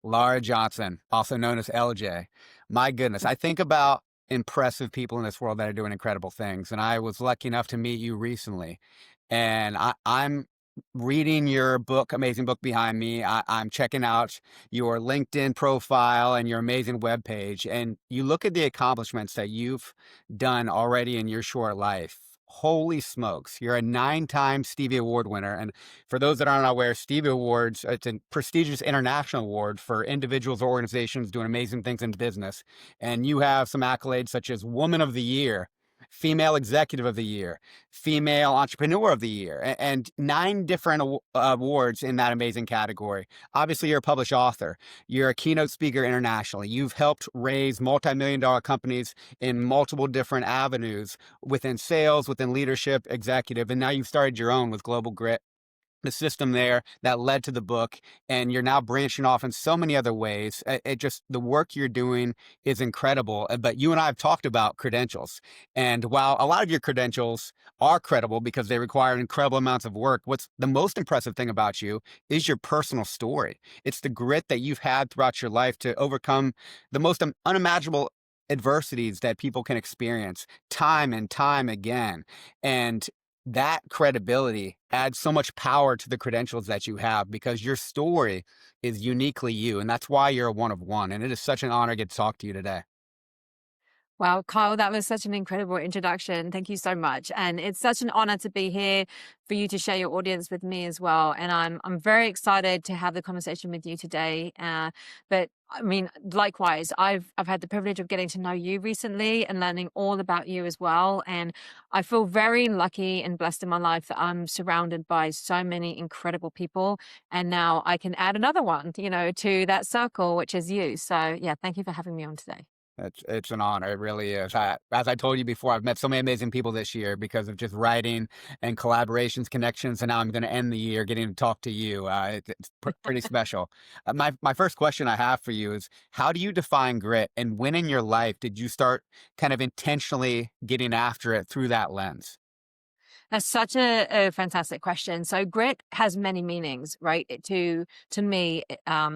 Lara Johnson, also known as LJ. My goodness, I think about impressive people in this world that are doing incredible things. And I was lucky enough to meet you recently. And I'm reading your book, amazing book behind me. I'm checking out your LinkedIn profile and your amazing webpage. And you look at the accomplishments that you've done already in your short life. Holy smokes, you're a 9-time Stevie Award winner. And for those that aren't aware, Stevie Awards, it's a prestigious international award for individuals or organizations doing amazing things in business. And you have some accolades such as Woman of the Year, Female Executive of the Year, Female Entrepreneur of the Year, and 9 different awards in that amazing category. Obviously, you're a published author. You're a keynote speaker internationally. You've helped raise multi-million-dollar companies in multiple different avenues within sales, within leadership, executive, and now you've started your own with Global Grit, the system there that led to the book, and you're now branching off in so many other ways. It just, the work you're doing is incredible. But you and I have talked about credentials, and while a lot of your credentials are credible because they require incredible amounts of work, what's the most impressive thing about you is your personal story. It's the grit that you've had throughout your life to overcome the most unimaginable adversities that people can experience time and time again. And that credibility adds so much power to the credentials that you have because your story is uniquely you. And that's why you're a one of one. And it is such an honor to get to talk to you today. Wow, Kyle, that was such an incredible introduction. Thank you so much. And it's such an honor to be here for you to share your audience with me as well. And I'm very excited to have the conversation with you today. But I mean, likewise, I've had the privilege of getting to know you recently and learning all about you as well. And I feel very lucky and blessed in my life that I'm surrounded by so many incredible people. And now I can add another one, to that circle, which is you. So yeah, thank you for having me on today. It's an honor. It really is. As I told you before, I've met so many amazing people this year because of just writing and collaborations, connections, and now I'm going to end the year getting to talk to you. It's pretty special. My first question I have for you is, how do you define grit, and when in your life did you start kind of intentionally getting after it through that lens? That's such a fantastic question. So grit has many meanings, right? To me,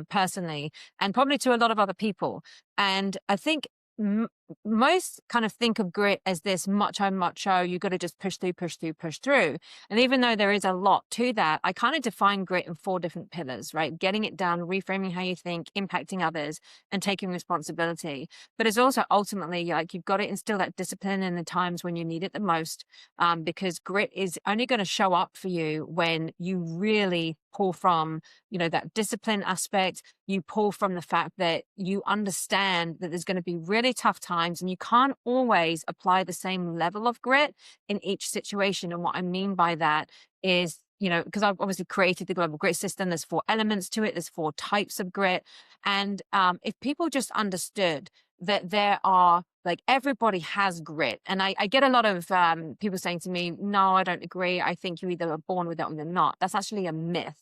personally, and probably to a lot of other people. And I think m most kind of think of grit as this macho, macho, you got to just push through, push through, push through. And even though there is a lot to that, I kind of define grit in 4 different pillars, right? Getting it done, reframing how you think, impacting others, and taking responsibility. But it's also ultimately like you've got to instill that discipline in the times when you need it the most, because grit is only going to show up for you when you really pull from, that discipline aspect. You pull from the fact that you understand that there's going to be really tough times and you can't always apply the same level of grit in each situation. And what I mean by that is, because I've obviously created the global grit system, there's 4 elements to it, there's 4 types of grit. And if people just understood that there are, like, everybody has grit. And I get a lot of people saying to me, no, I don't agree. I think you either are born with it or you're not. That's actually a myth.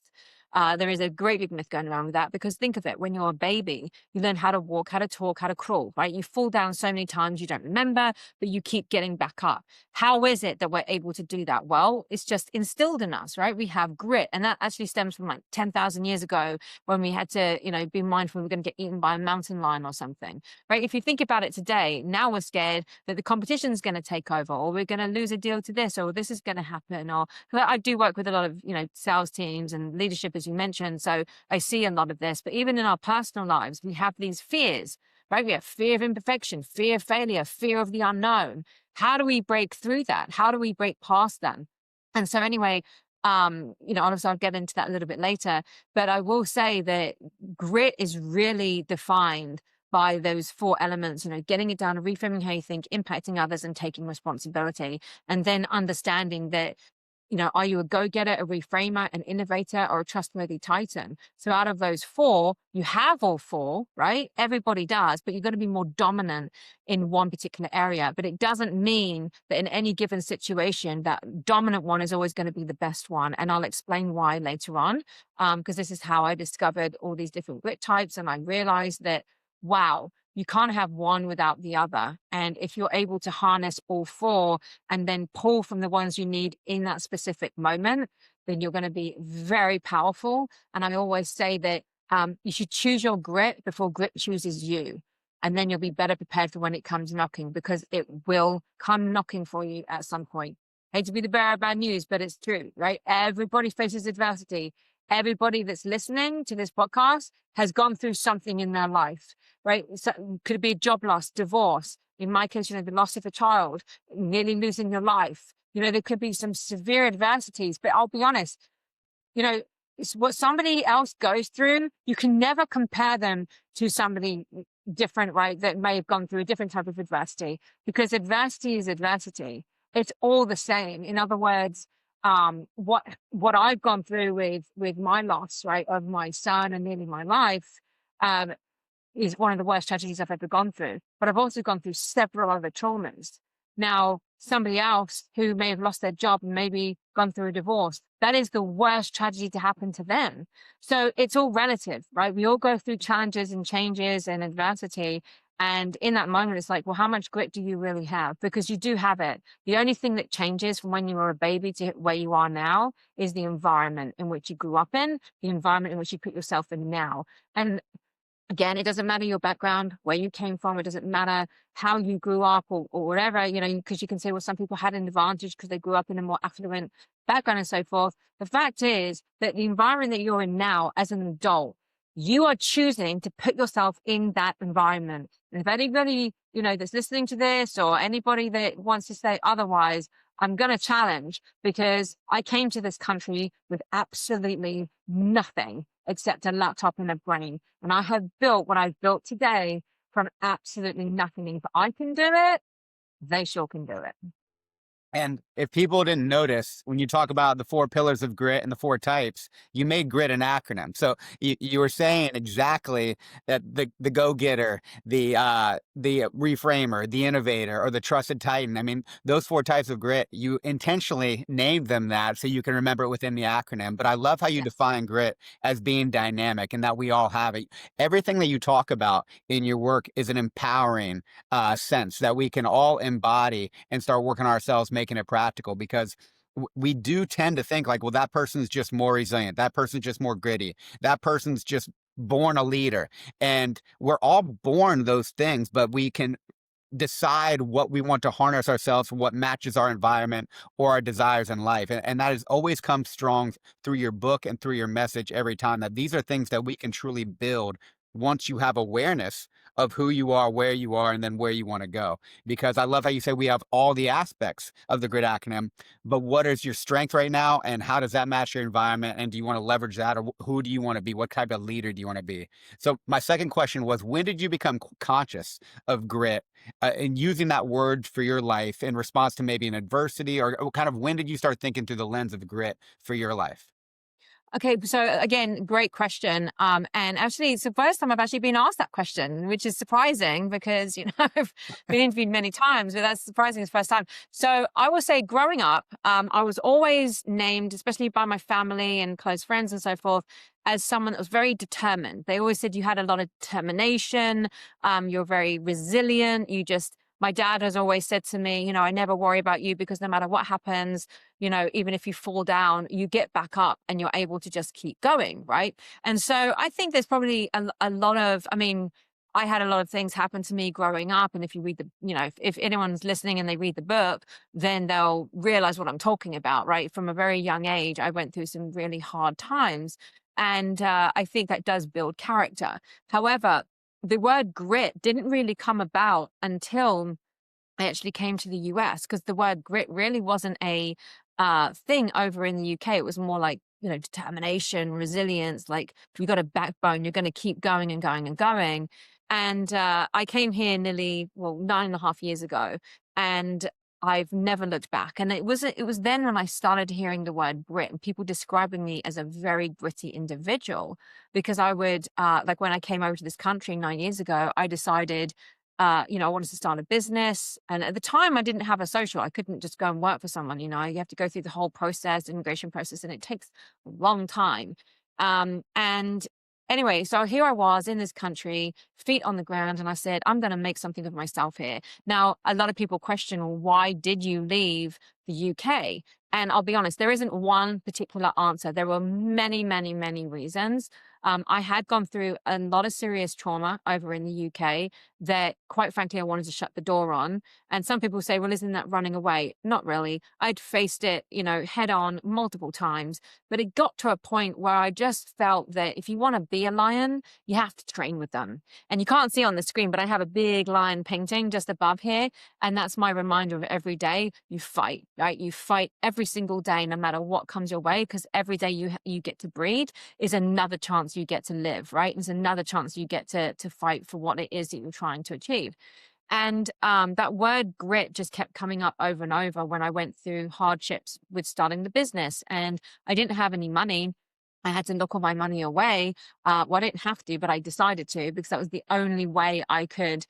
There is a great big myth going around with that, because think of it, when you're a baby, you learn how to walk, how to talk, how to crawl, right? You fall down so many times you don't remember, but you keep getting back up. How is it that we're able to do that? Well, it's just instilled in us, right? We have grit. And that actually stems from like 10,000 years ago when we had to, be mindful we were going to get eaten by a mountain lion or something, right? If you think about it today, now we're scared that the competition is going to take over, or we're going to lose a deal to this, or this is going to happen. Or I do work with a lot of, sales teams and leadership, as you mentioned. So I see a lot of this, but even in our personal lives, we have these fears, right? We have fear of imperfection, fear of failure, fear of the unknown. How do we break through that? How do we break past them? And so anyway, honestly, I'll get into that a little bit later, but I will say that grit is really defined by those 4 elements, getting it down, reframing how you think, impacting others, and taking responsibility. And then understanding that, are you a go-getter, a reframer, an innovator, or a trustworthy titan? So out of those 4, you have all 4, right? Everybody does, but you've got to be more dominant in one particular area. But it doesn't mean that in any given situation, that dominant one is always going to be the best one. And I'll explain why later on, because this is how I discovered all these different grit types. And I realized that, wow, you can't have one without the other. And if you're able to harness all 4 and then pull from the ones you need in that specific moment, then you're going to be very powerful. And I always say that You should choose your grit before grit chooses you. And then you'll be better prepared for when it comes knocking, because it will come knocking for you at some point. Hate to be the bearer of bad news, but it's true, right? Everybody faces adversity. Everybody that's listening to this podcast has gone through something in their life, right? So, could it be a job loss, divorce? In my case, the loss of a child, nearly losing your life. There could be some severe adversities, but I'll be honest, you know, it's what somebody else goes through. You can never compare them to somebody different, right? That may have gone through a different type of adversity, because adversity is adversity. It's all the same. In other words, what I've gone through with my loss, right, of my son and nearly my life, um, is one of the worst tragedies I've ever gone through. But I've also gone through several other traumas. Now, somebody else who may have lost their job and maybe gone through a divorce, that is the worst tragedy to happen to them. So it's all relative, right? We all go through challenges and changes and adversity. And in that moment, it's like, well, how much grit do you really have? Because you do have it. The only thing that changes from when you were a baby to where you are now is the environment in which you grew up in, the environment in which you put yourself in now. And again, it doesn't matter your background, where you came from. It doesn't matter how you grew up, or whatever, because you can say, well, some people had an advantage because they grew up in a more affluent background and so forth. The fact is that the environment that you're in now as an adult, you are choosing to put yourself in that environment. And if anybody, that's listening to this, or anybody that wants to say otherwise, I'm going to challenge, because I came to this country with absolutely nothing except a laptop and a brain. And I have built what I've built today from absolutely nothing. If I can do it, they sure can do it. And if people didn't notice, when you talk about the four pillars of grit and the four types, you made grit an acronym. So you were saying exactly that the go-getter, the reframer, the innovator, or the trusted titan. I mean, those four types of grit, you intentionally named them that so you can remember it within the acronym. But I love how you Yes. define grit as being dynamic and that we all have it. Everything that you talk about in your work is an empowering sense that we can all embody and start working on ourselves, making it practical, because we do tend to think like, well, that person's just more resilient. That person's just more gritty. That person's just born a leader. And we're all born those things, but we can decide what we want to harness ourselves for, what matches our environment or our desires in life. And that has always come strong through your book and through your message every time, that these are things that we can truly build once you have awareness of who you are, where you are, and then where you want to go. Because I love how you say we have all the aspects of the grit acronym, but what is your strength right now, and how does that match your environment, and do you want to leverage that, or who do you want to be? What type of leader do you want to be? So my second question was, when did you become conscious of grit, and using that word for your life in response to maybe an adversity, or kind of when did you start thinking through the lens of grit for your life? Okay, so again, great question. And actually, it's the first time I've actually been asked that question, which is surprising, because I've been interviewed many times, but that's surprising. It's the first time. So I will say, growing up, I was always named, especially by my family and close friends and so forth, as someone that was very determined. They always said you had a lot of determination. You're very resilient. My dad has always said to me, I never worry about you, because no matter what happens, even if you fall down, you get back up and you're able to just keep going, right? And so I think there's probably a lot of, I had a lot of things happen to me growing up. And if you read if anyone's listening and they read the book, then they'll realize what I'm talking about, right? From a very young age, I went through some really hard times. And I think that does build character. However, the word grit didn't really come about until I actually came to the US, because the word grit really wasn't a thing over in the UK. It was more like, determination, resilience. Like, if you've got a backbone, you're going to keep going and going and going. And I came here nearly, well, 9.5 years ago, and I've never looked back. And it was then when I started hearing the word grit and people describing me as a very gritty individual, because I would, like, when I came over to this country 9 years ago, I decided, I wanted to start a business. And at the time, I didn't have a social. I couldn't just go and work for someone. You have to go through the whole process, immigration process, and it takes a long time. And anyway, so here I was in this country, feet on the ground, and I said, I'm going to make something of myself here. Now, a lot of people question, well, why did you leave the UK? And I'll be honest, there isn't one particular answer. There were many, many, many reasons. I had gone through a lot of serious trauma over in the UK that, quite frankly, I wanted to shut the door on. And some people say, well, isn't that running away? Not really. I'd faced it, head on multiple times, but it got to a point where I just felt that if you want to be a lion, you have to train with them. And you can't see on the screen, but I have a big lion painting just above here. And that's my reminder of every day you fight, right? You fight every single day, no matter what comes your way, because every day you get to breed is another chance you get to live, right? It's another chance you get to fight for what it is that you're trying to achieve. And that word grit just kept coming up over and over when I went through hardships with starting the business. And I didn't have any money. I had to knock all my money away. Well, I didn't have to, but I decided to, because that was the only way I could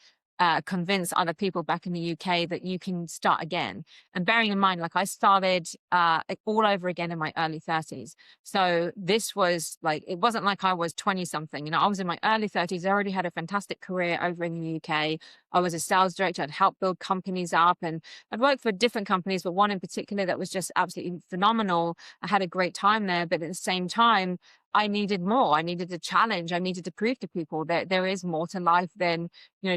convince other people back in the UK that you can start again. And bearing in mind, like, I started all over again in my early 30s. So this was like, it wasn't like I was 20 something. I was in my early 30s. I already had a fantastic career over in the UK. I was a sales director. I'd helped build companies up, and I'd worked for different companies, but one in particular that was just absolutely phenomenal. I had a great time there, but at the same time, I needed more. I needed a challenge. I needed to prove to people that there is more to life than,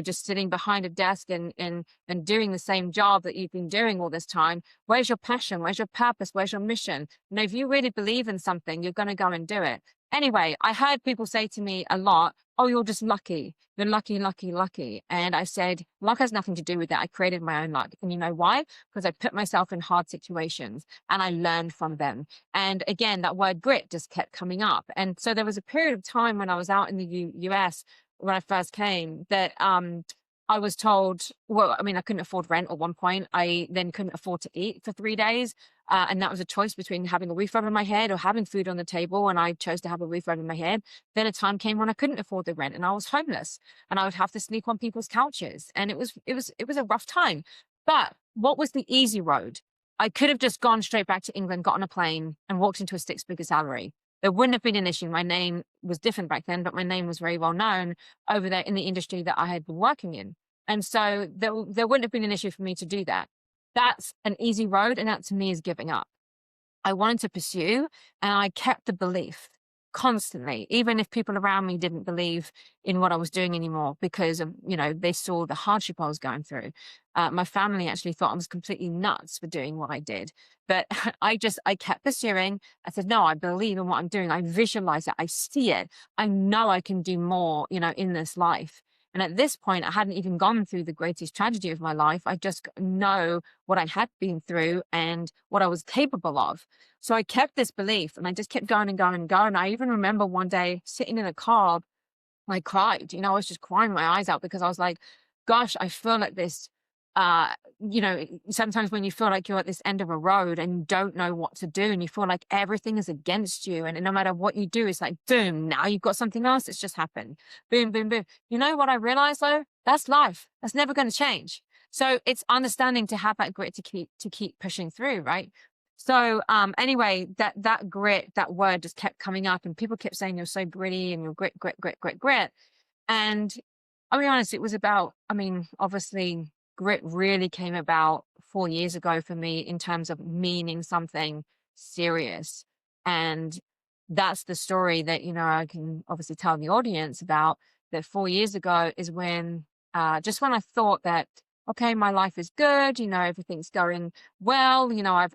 just sitting behind a desk and doing the same job that you've been doing all this time. Where's your passion? Where's your purpose? Where's your mission? If you really believe in something, you're going to go and do it. Anyway, I heard people say to me a lot, oh, you're just lucky. You're lucky, lucky, lucky. And I said, luck has nothing to do with that. I created my own luck. And you know why? Because I put myself in hard situations and I learned from them. And again, that word grit just kept coming up. And so there was a period of time when I was out in the US when I first came that I was told, well, I mean, I couldn't afford rent at one point. I then couldn't afford to eat for 3 days. And that was a choice between having a roof over my head or having food on the table. And I chose to have a roof over my head. Then a time came when I couldn't afford the rent and I was homeless and I would have to sleep on people's couches. And it was a rough time. But what was the easy road? I could have just gone straight back to England, got on a plane and walked into a six-figure salary. There wouldn't have been an issue. My name was different back then, but my name was very well known over there in the industry that I had been working in. And so there wouldn't have been an issue for me to do that. That's an easy road, and that to me is giving up. I wanted to pursue, and I kept the belief constantly, even if people around me didn't believe in what I was doing anymore because of, they saw the hardship I was going through. My family actually thought I was completely nuts for doing what I did. But I kept pursuing. I said, no, I believe in what I'm doing. I visualize it. I see it. I know I can do more, in this life. And at this point, I hadn't even gone through the greatest tragedy of my life. I just know what I had been through and what I was capable of. So I kept this belief and I just kept going and going and going. I even remember one day sitting in a car, I cried, I was just crying my eyes out because I was like, gosh, I feel like this, uh, sometimes when you feel like you're at this end of a road and you don't know what to do and you feel like everything is against you. And no matter what you do, it's like, boom, now you've got something else that's just happened. Boom, boom, boom. You know what I realized though? That's life. That's never going to change. So it's understanding to have that grit to keep pushing through, right? So anyway, that grit, that word just kept coming up and people kept saying you're so gritty and you're grit, grit, grit, grit, grit. And I'll be honest, it was about, obviously grit really came about 4 years ago for me in terms of meaning something serious. And that's the story that, I can obviously tell the audience about, that 4 years ago is when, just when I thought that, okay, my life is good, everything's going well,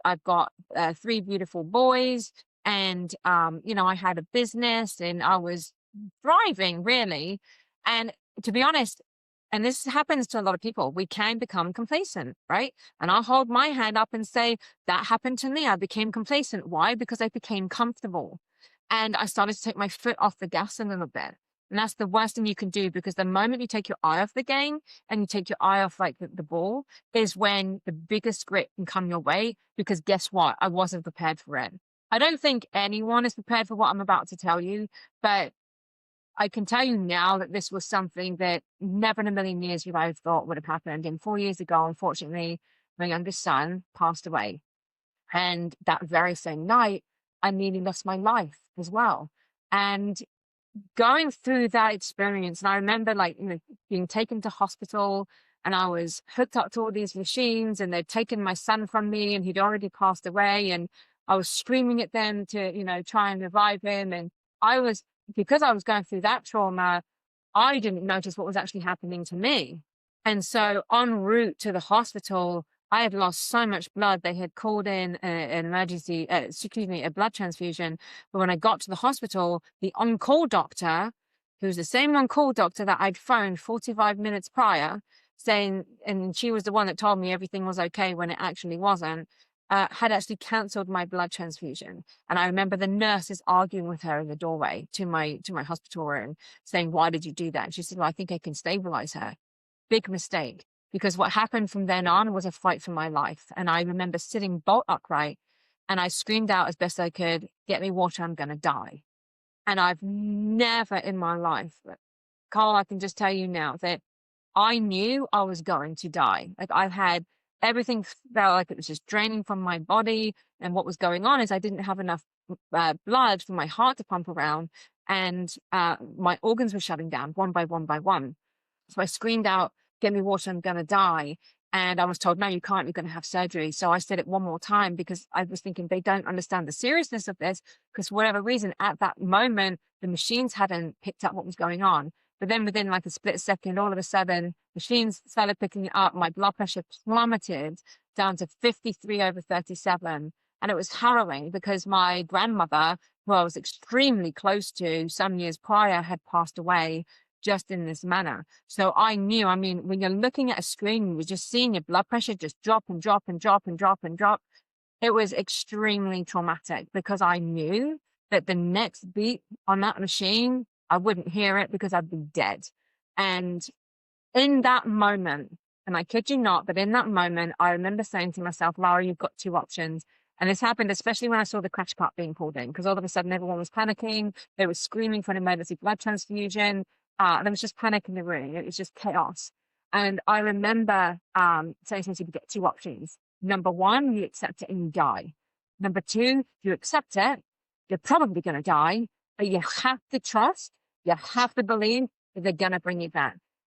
I've got three beautiful boys and, I had a business and I was thriving really. And to be honest, and this happens to a lot of people, we can become complacent, right? And I'll hold my hand up and say, that happened to me. I became complacent. Why? Because I became comfortable. And I started to take my foot off the gas a little bit. And that's the worst thing you can do because the moment you take your eye off the game and you take your eye off like the ball is when the biggest grit can come your way. Because guess what? I wasn't prepared for it. I don't think anyone is prepared for what I'm about to tell you, but I can tell you now that this was something that never in a million years would I have thought would have happened. And 4 years ago, unfortunately, my youngest son passed away. And that very same night, I nearly lost my life as well. And going through that experience, and I remember being taken to hospital and I was hooked up to all these machines and they'd taken my son from me and he'd already passed away. And I was screaming at them to, try and revive him. And I was because I was going through that trauma, I didn't notice what was actually happening to me. And so en route to the hospital, I had lost so much blood. They had called in an emergency, excuse me, a blood transfusion. But when I got to the hospital, the on-call doctor, who was the same on-call doctor that I'd phoned 45 minutes prior, saying, and she was the one that told me everything was okay when it actually wasn't, had actually cancelled my blood transfusion. And I remember the nurses arguing with her in the doorway to my hospital room, saying, "Why did you do that?" And she said, "Well, I think I can stabilize her." Big mistake, because what happened from then on was a fight for my life. And I remember sitting bolt upright and I screamed out as best I could, "Get me water, I'm going to die." And I've never in my life, Carl, I can just tell you now that I knew I was going to die. Like, I had everything felt like it was just draining from my body. And what was going on is I didn't have enough blood for my heart to pump around. And my organs were shutting down one by one by one. So I screamed out, "Get me water, I'm going to die." And I was told, "No, you can't, you're going to have surgery." So I said it one more time because I was thinking they don't understand the seriousness of this, because for whatever reason, at that moment, the machines hadn't picked up what was going on. But then within like a split second, all of a sudden, machines started picking it up. My blood pressure plummeted down to 53/37. And it was harrowing because my grandmother, who I was extremely close to some years prior, had passed away just in this manner. So I knew, I mean, when you're looking at a screen, you're just seeing your blood pressure just drop and drop and drop and drop and drop. It was extremely traumatic because I knew that the next beat on that machine, I wouldn't hear it because I'd be dead. And in that moment, and I kid you not, but in that moment, I remember saying to myself, "Lara, you've got two options." And this happened especially when I saw the crash cart being pulled in, because all of a sudden everyone was panicking. They were screaming for an emergency blood transfusion. There was just panic in the room. It was just chaos. And I remember saying to myself, "You get two options. Number one, you accept it and you die. Number two, you accept it, you're probably going to die, but you have to trust, you have to believe that they're going to bring you back."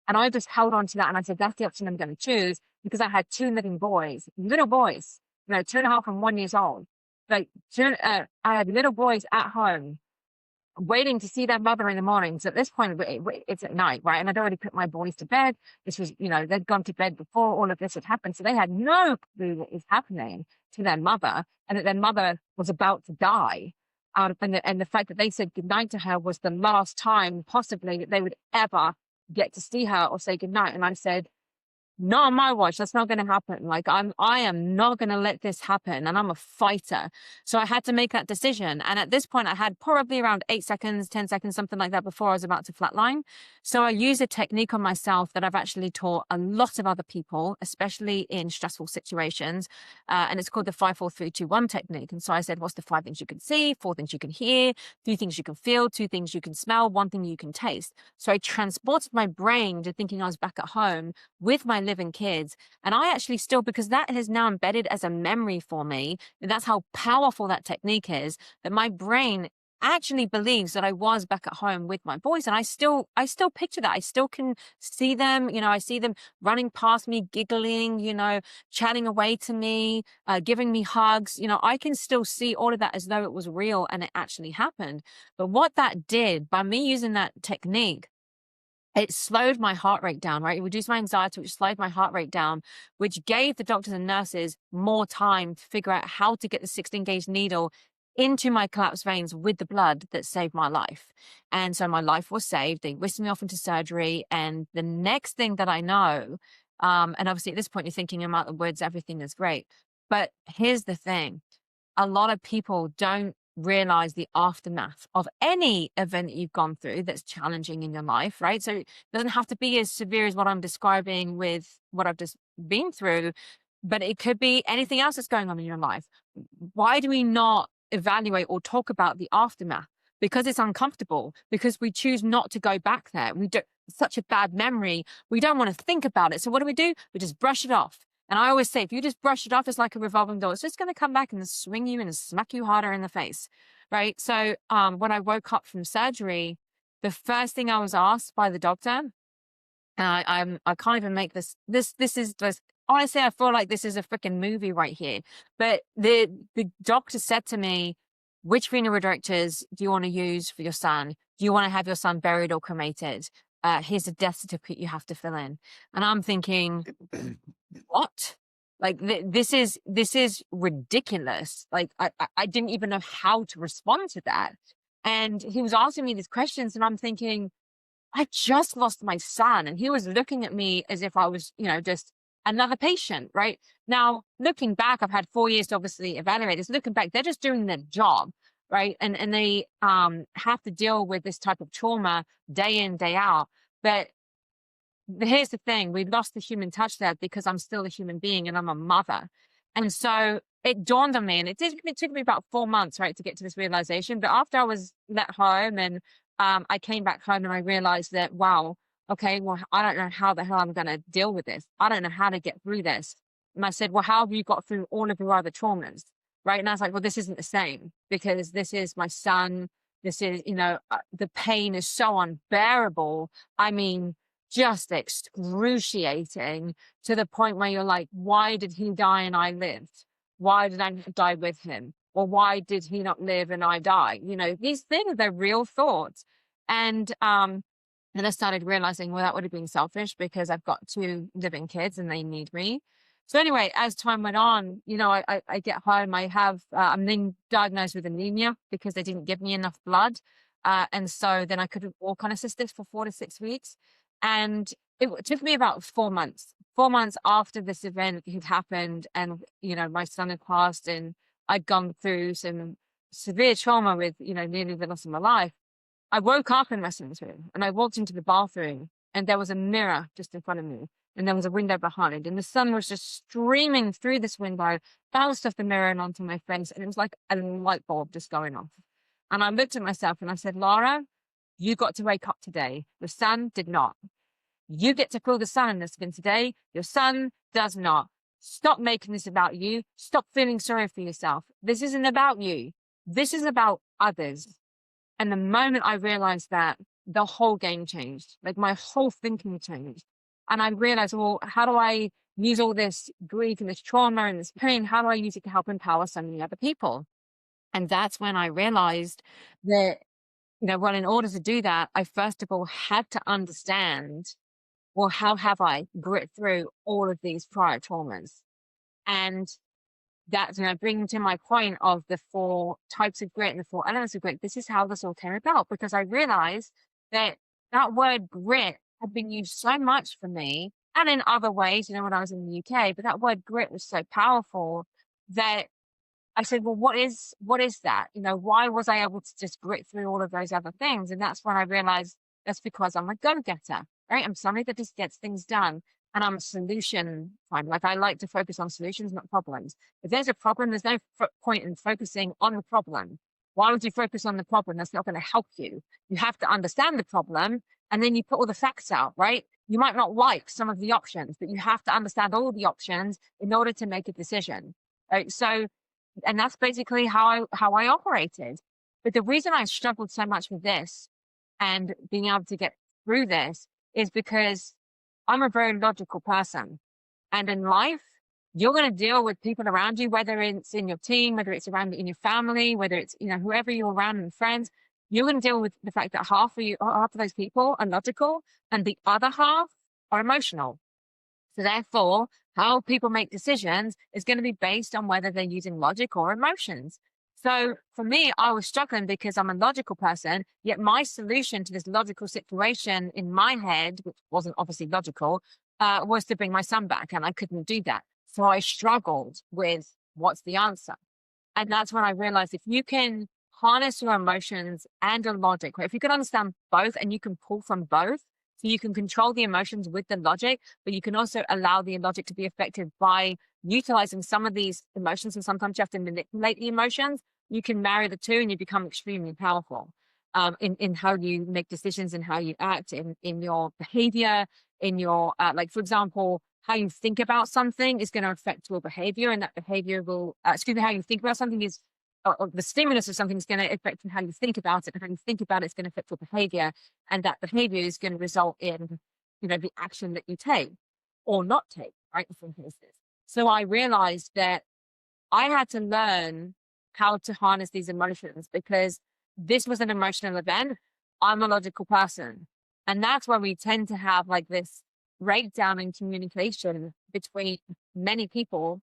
And I just held on to that and I said, "That's the option I'm going to choose," because I had two living boys, little boys, 2.5 and 1 years old. Like, I had little boys at home waiting to see their mother in the morning. So at this point, it's at night, right? And I'd already put my boys to bed. This was, they'd gone to bed before all of this had happened. So they had no clue what was happening to their mother and that their mother was about to die. And the fact that they said goodnight to her was the last time possibly that they would ever get to see her or say goodnight. And I said, "Not on my watch. That's not going to happen. Like, I am not going to let this happen." And I'm a fighter. So I had to make that decision. And at this point, I had probably around 8 seconds, 10 seconds, something like that before I was about to flatline. So I use a technique on myself that I've actually taught a lot of other people, especially in stressful situations. And it's called the 5, 4, 3, 2, 1 technique. And so I said, what's the 5 things you can see, 4 things you can hear, 3 things you can feel, 2 things you can smell, 1 thing you can taste. So I transported my brain to thinking I was back at home with my living kids. And I actually still, because that has now embedded as a memory for me, and that's how powerful that technique is, that my brain actually believes that I was back at home with my boys. And I still picture that. I still can see them, I see them running past me, giggling, chatting away to me, giving me hugs. I can still see all of that as though it was real and it actually happened. But what that did by me using that technique, it slowed my heart rate down, right? It reduced my anxiety, which slowed my heart rate down, which gave the doctors and nurses more time to figure out how to get the 16-gauge needle into my collapsed veins with the blood that saved my life. And so my life was saved. They whisked me off into surgery. And the next thing that I know, and obviously at this point you're thinking about the words, everything is great. But here's the thing. A lot of people don't realize the aftermath of any event that you've gone through that's challenging in your life, right? So it doesn't have to be as severe as what I'm describing with what I've just been through, but it could be anything else that's going on in your life. Why do we not evaluate or talk about the aftermath? Because it's uncomfortable, because we choose not to go back there. We don't, such a bad memory. We don't want to think about it. So what do? We just brush it off. And I always say, if you just brush it off, it's like a revolving door. It's just going to come back and swing you and smack you harder in the face, right? So when I woke up from surgery, the first thing I was asked by the doctor, and I can't even make this. This is this. Honestly, I feel like this is a freaking movie right here. But the doctor said to me, which funeral directors do you want to use for your son? Do you want to have your son buried or cremated? Here's a death certificate you have to fill in. And I'm thinking, what? Like this is ridiculous. Like I didn't even know how to respond to that. And he was asking me these questions, and I'm thinking, I just lost my son. And he was looking at me as if I was, just another patient, right? Now, looking back, I've had 4 years to obviously evaluate this. Looking back, they're just doing their job, right? And they have to deal with this type of trauma day in, day out. But here's the thing, we lost the human touch there because I'm still a human being and I'm a mother. And so it dawned on me, and it took me about 4 months, right, to get to this realization. But after I was let home and I came back home and I realized that, wow, okay, well, I don't know how the hell I'm going to deal with this. I don't know how to get through this. And I said, well, how have you got through all of your other traumas? Right. And I was like, well, this isn't the same because this is my son. This is, the pain is so unbearable. I mean, just excruciating to the point where you're like, why did he die and I lived? Why did I not die with him? Or why did he not live and I die? These things, they're real thoughts. And I started realizing, well, that would have been selfish because I've got two living kids and they need me. So anyway, as time went on, I get home, I'm then diagnosed with anemia because they didn't give me enough blood. And so then I couldn't walk on assistance for 4 to 6 weeks. And it took me about 4 months. 4 months after this event had happened, and my son had passed, and I'd gone through some severe trauma with nearly the loss of my life. I woke up in my son's room, and I walked into the bathroom, and there was a mirror just in front of me, and there was a window behind, and the sun was just streaming through this window, bounced off the mirror and onto my face, and it was like a light bulb just going off. And I looked at myself and I said, Lara, you got to wake up today. The sun did not. You get to feel the sun in the skin today. Your son does not. Stop making this about you. Stop feeling sorry for yourself. This isn't about you. This is about others. And the moment I realized that, the whole game changed. Like my whole thinking changed. And I realized, well, how do I use all this grief and this trauma and this pain? How do I use it to help empower so many other people? And that's when I realized that, well, in order to do that, I first of all had to understand, well, how have I grit through all of these prior traumas? And that's, bringing to my point of the 4 types of grit and the 4 elements of grit. This is how this all came about, because I realized that that word grit had been used so much for me and in other ways, when I was in the UK, but that word grit was so powerful that I said, well, what is that? Why was I able to just grit through all of those other things? And that's when I realized that's because I'm a go-getter, right? I'm somebody that just gets things done, and I'm a solution finder. Like I like to focus on solutions, not problems. If there's a problem, there's no point in focusing on the problem. Why would you focus on the problem? That's not going to help you. You have to understand the problem, and then you put all the facts out, right? You might not like some of the options, but you have to understand all the options in order to make a decision. Right? So, and that's basically how I operated. But the reason I struggled so much with this and being able to get through this is because I'm a very logical person. And in life, you're going to deal with people around you, whether it's in your team, whether it's around in your family, whether it's, whoever you're around and friends, you're going to deal with the fact that half of those people are logical and the other half are emotional. So therefore, how people make decisions is going to be based on whether they're using logic or emotions. So for me, I was struggling because I'm a logical person, yet my solution to this logical situation in my head, which wasn't obviously logical, was to bring my son back, and I couldn't do that. So I struggled with what's the answer. And that's when I realized if you can harness your emotions and your logic, right? If you can understand both and you can pull from both, so you can control the emotions with the logic, but you can also allow the logic to be effective by utilizing some of these emotions. And sometimes you have to manipulate the emotions. You can marry the two and you become extremely powerful in how you make decisions and how you act in your behavior, in your, like, for example, how you think about something is going to affect your behavior, and that behavior will, how you think about something is, or the stimulus of something is going to affect how you think about it, and how you think about it is going to affect your behavior, and that behavior is going to result in, the action that you take or not take, right, in some cases. So I realized that I had to learn how to harness these emotions, because this was an emotional event. I'm a logical person. And that's why we tend to have like this breakdown in communication between many people,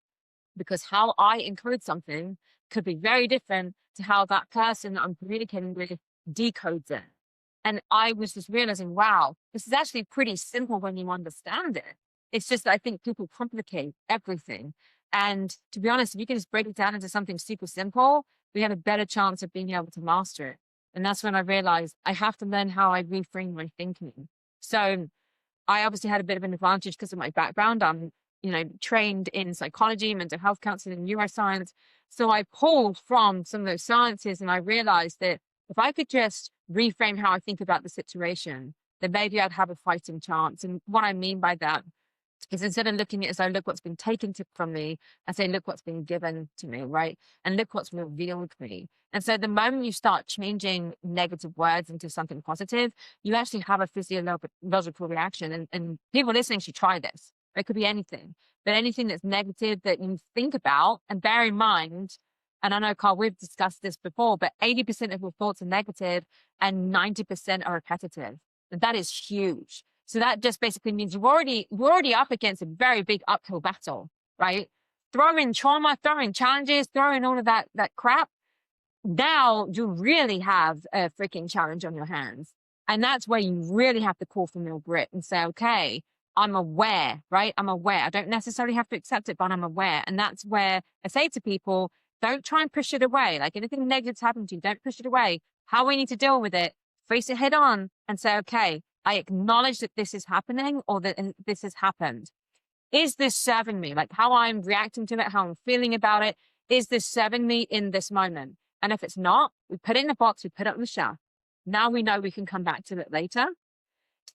because how I encode something could be very different to how that person that I'm communicating with decodes it. And I was just realizing, wow, this is actually pretty simple when you understand it. It's just that I think people complicate everything. And to be honest, if you can just break it down into something super simple, we have a better chance of being able to master it. And that's when I realized I have to learn how I reframe my thinking. So I obviously had a bit of an advantage because of my background. I'm, trained in psychology, mental health counseling, neuroscience. So I pulled from some of those sciences, and I realized that if I could just reframe how I think about the situation, then maybe I'd have a fighting chance. And what I mean by that is, instead of looking at it as, oh, look what's been taken from me, I say, look what's been given to me, right? And look what's revealed to me. And so the moment you start changing negative words into something positive, you actually have a physiological reaction. And people listening should try this. It could be anything, but anything that's negative that you think about, and bear in mind, and I know, Carl, we've discussed this before, but 80% of your thoughts are negative and 90% are repetitive. And that is huge. So that just basically means you're already up against a very big uphill battle, right? Throw in trauma, throw in challenges, throw in all of that crap. Now you really have a freaking challenge on your hands. And that's where you really have to call for more grit and say, okay, I'm aware, right? I'm aware. I don't necessarily have to accept it, but I'm aware. And that's where I say to people, don't try and push it away. Like, anything negative's happened to you, don't push it away. How we need to deal with it, face it head on and say, okay, I acknowledge that this is happening, or that this has happened. Is this serving me? Like, how I'm reacting to it, how I'm feeling about it, is this serving me in this moment? And if it's not, we put it in a box, we put it on the shelf. Now we know we can come back to it later.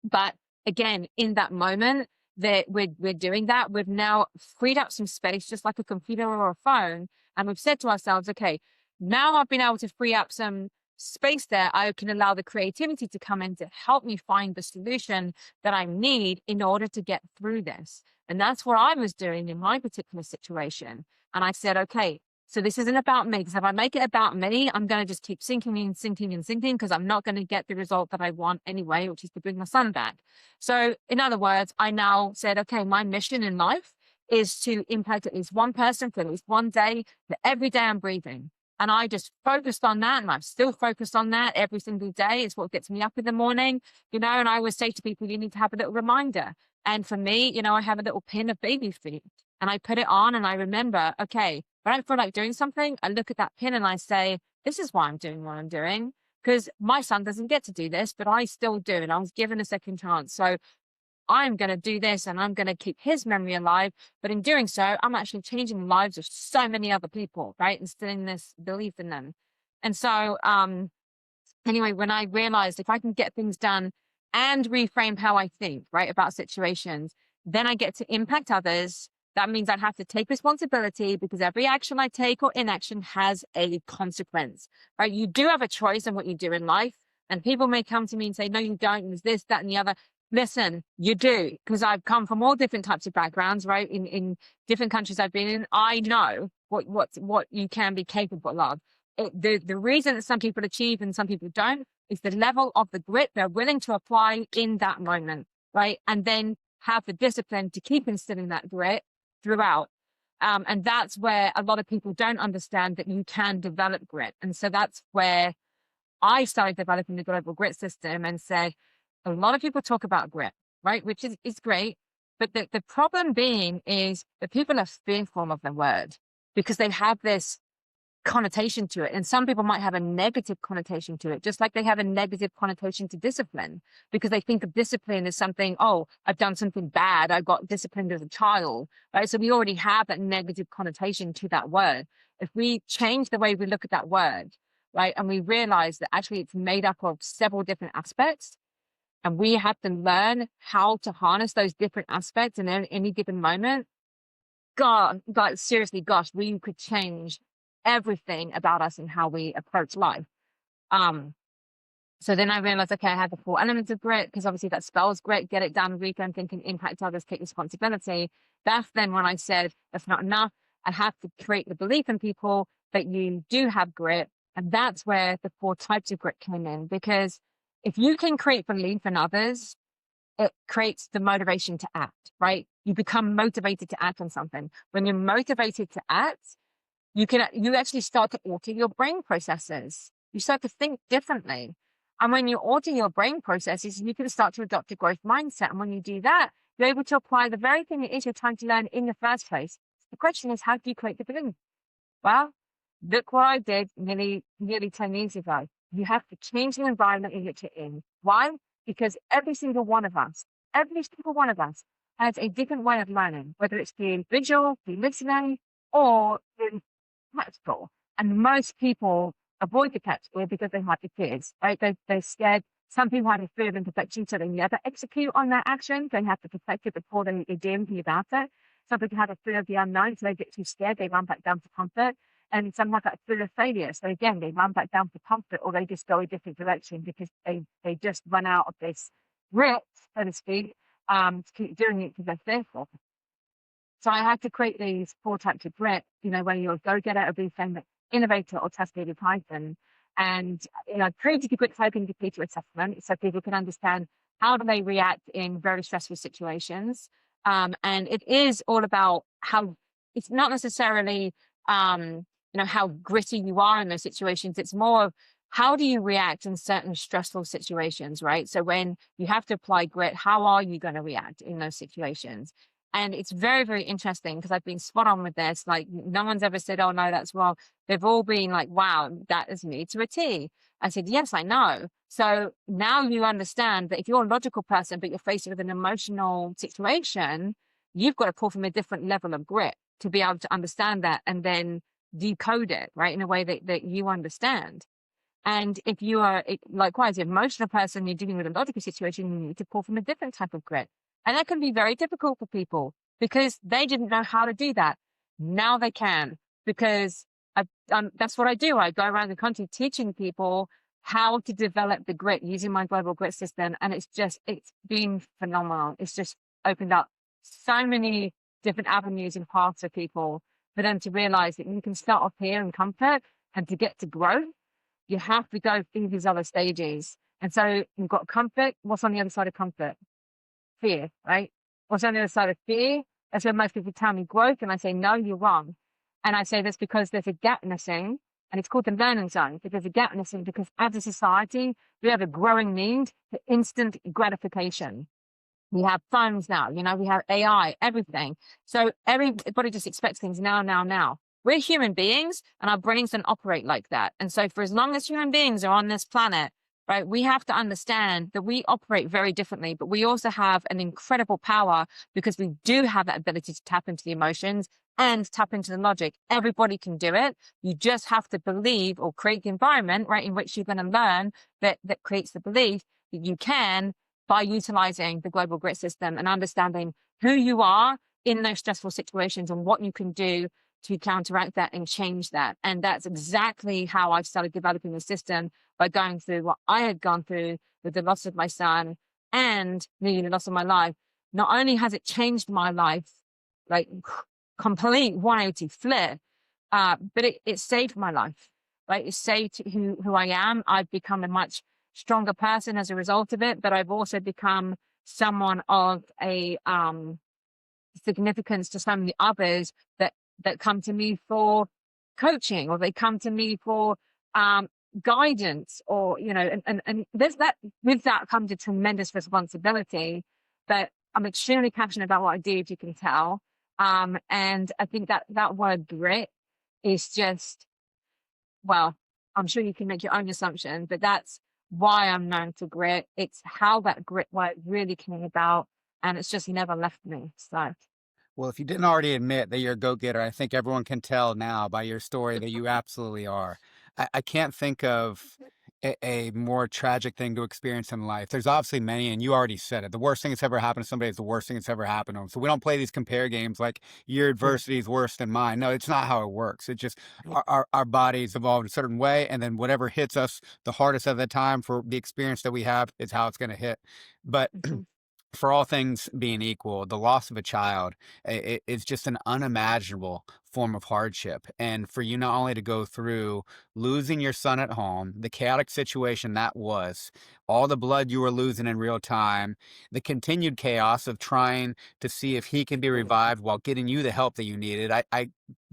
But again, in that moment that we're doing that, we've now freed up some space, just like a computer or a phone. And we've said to ourselves, okay, now I've been able to free up some space there. I can allow the creativity to come in to help me find the solution that I need in order to get through this. And that's what I was doing in my particular situation. And I said, okay, so this isn't about me, because if I make it about me, I'm going to just keep sinking and sinking and sinking, because I'm not going to get the result that I want anyway, which is to bring my son back. So in other words, I now said, okay, my mission in life is to impact at least one person for at least one day, for every day I'm breathing. And I just focused on that, and I'm still focused on that every single day. It's what gets me up in the morning, and I always say to people, you need to have a little reminder. And for me, I have a little pin of baby feet, and I put it on, and I remember, okay, if I don't feel like doing something, I look at that pin and I say, this is why I'm doing what I'm doing, because my son doesn't get to do this, but I still do. And I was given a second chance. So I'm going to do this, and I'm going to keep his memory alive. But in doing so, I'm actually changing the lives of so many other people, right? Instilling this belief in them. And so, anyway, when I realized if I can get things done and reframe how I think, right, about situations, then I get to impact others. That means I have to take responsibility, because every action I take or inaction has a consequence, right? You do have a choice in what you do in life. And people may come to me and say, no, you don't. There's this, that, and the other. Listen, you do, because I've come from all different types of backgrounds, right? In different countries I've been in, I know what you can be capable of. The reason that some people achieve and some people don't is the level of the grit they're willing to apply in that moment, right? And then have the discipline to keep instilling that grit throughout. And that's where a lot of people don't understand that you can develop grit. And so that's where I started developing the global grit system, and said, a lot of people talk about grit, right? Which is great. But the problem being is that people are fearful of the word, because they have this connotation to it. And some people might have a negative connotation to it, just like they have a negative connotation to discipline, because they think of discipline as something, oh, I've done something bad, I got disciplined as a child, right? So we already have that negative connotation to that word. If we change the way we look at that word, right, and we realize that actually it's made up of several different aspects, and we have to learn how to harness those different aspects in any given moment, God, seriously, gosh, we could change everything about us and how we approach life. So then I realized, okay, I have the 4 elements of grit, because obviously that spells grit, get it done, reframe thinking, impact others, take responsibility. That's then when I said, that's not enough. I have to create the belief in people that you do have grit. And that's where the 4 types of grit came in. Because if you can create belief in others, it creates the motivation to act, right? You become motivated to act on something. When you're motivated to act, you actually start to alter your brain processes. You start to think differently. And when you alter your brain processes, you can start to adopt a growth mindset. And when you do that, you're able to apply the very thing it is you're trying to learn in the first place. The question is, how do you create the belief? Well, look what I did nearly 10 years ago. You have to change the environment in which you're in. Why? Because every single one of us has a different way of learning, whether it's through visual, through listening, or through practical. And most people avoid the practical because they have the fears, right? They're scared. Some people have a fear of imperfection, so they never execute on their action. They have to protect it before they do anything about it. Some people have a fear of the unknown, so they get too scared, they run back down to comfort. And some have that fear of failure. So again, they run back down to comfort, or they just go a different direction because they just run out of this grit, so to speak, to keep doing it because they're fearful. So I had to create these 4 types of grit, where you're a go-getter, a blueprint, innovator, or test leader Python. And I created a grit type indicator assessment so people can understand how do they react in very stressful situations. And it is all about how it's not necessarily how gritty you are in those situations. It's more of how do you react in certain stressful situations, right? So when you have to apply grit, how are you going to react in those situations? And it's very, very interesting because I've been spot on with this. Like, no one's ever said, oh, no, that's wrong. They've all been like, wow, that is me to a T. I said, yes, I know. So now you understand that if you're a logical person, but you're faced with an emotional situation, you've got to pull from a different level of grit to be able to understand that and then decode it, right, in a way that you understand. And if you are likewise an emotional person, you're dealing with a logical situation, you need to pull from a different type of grit. And that can be very difficult for people because they didn't know how to do that. Now they can, because that's what I do. I go around the country teaching people how to develop the grit using my global grit system. And it's been phenomenal. It's just opened up so many different avenues and paths for people for them to realize that you can start off here in comfort, and to get to growth, you have to go through these other stages. And so you've got comfort. What's on the other side of comfort? Fear, right? What's on the other side of fear? That's where most people tell me growth. And I say, no, you're wrong. And I say this because there's a gap missing, and it's called the learning zone. But there's a gap missing because as a society, we have a growing need for instant gratification. We have phones now, we have AI, everything. So everybody just expects things now, now, now. We're human beings and our brains don't operate like that. And so for as long as human beings are on this planet, right, we have to understand that we operate very differently, but we also have an incredible power because we do have that ability to tap into the emotions and tap into the logic. Everybody can do it. You just have to believe or create the environment, right, in which you're going to learn that creates the belief that you can, by utilizing the global grit system and understanding who you are in those stressful situations and what you can do to counteract that and change that. And that's exactly how I started developing the system, by going through what I had gone through with the loss of my son and nearly the loss of my life. Not only has it changed my life, like complete 180 flip, but it saved my life, right? It saved who I am. I've become a much stronger person as a result of it, but I've also become someone of a significance to so many others that come to me for coaching, or they come to me for guidance, or and there's that with that comes a tremendous responsibility. But I'm extremely passionate about what I do, if you can tell. And I think that word grit is just, well, I'm sure you can make your own assumption, but that's why I'm known for grit. It's how that grit word really came about, and it's just never left me. So Well, if you didn't already admit that you're a go-getter, I think everyone can tell now by your story that you absolutely are. I can't think of a more tragic thing to experience in life. There's obviously many, and you already said it. The worst thing that's ever happened to somebody is the worst thing that's ever happened to them. So we don't play these compare games like your adversity is worse than mine. No, it's not how it works. It just our bodies evolved a certain way, and then whatever hits us the hardest at the time for the experience that we have is how it's going to hit. But mhm. for all things being equal, the loss of a child is just an unimaginable form of hardship. And for you not only to go through losing your son at home, the chaotic situation that was, all the blood you were losing in real time, the continued chaos of trying to see if he can be revived while getting you the help that you needed. I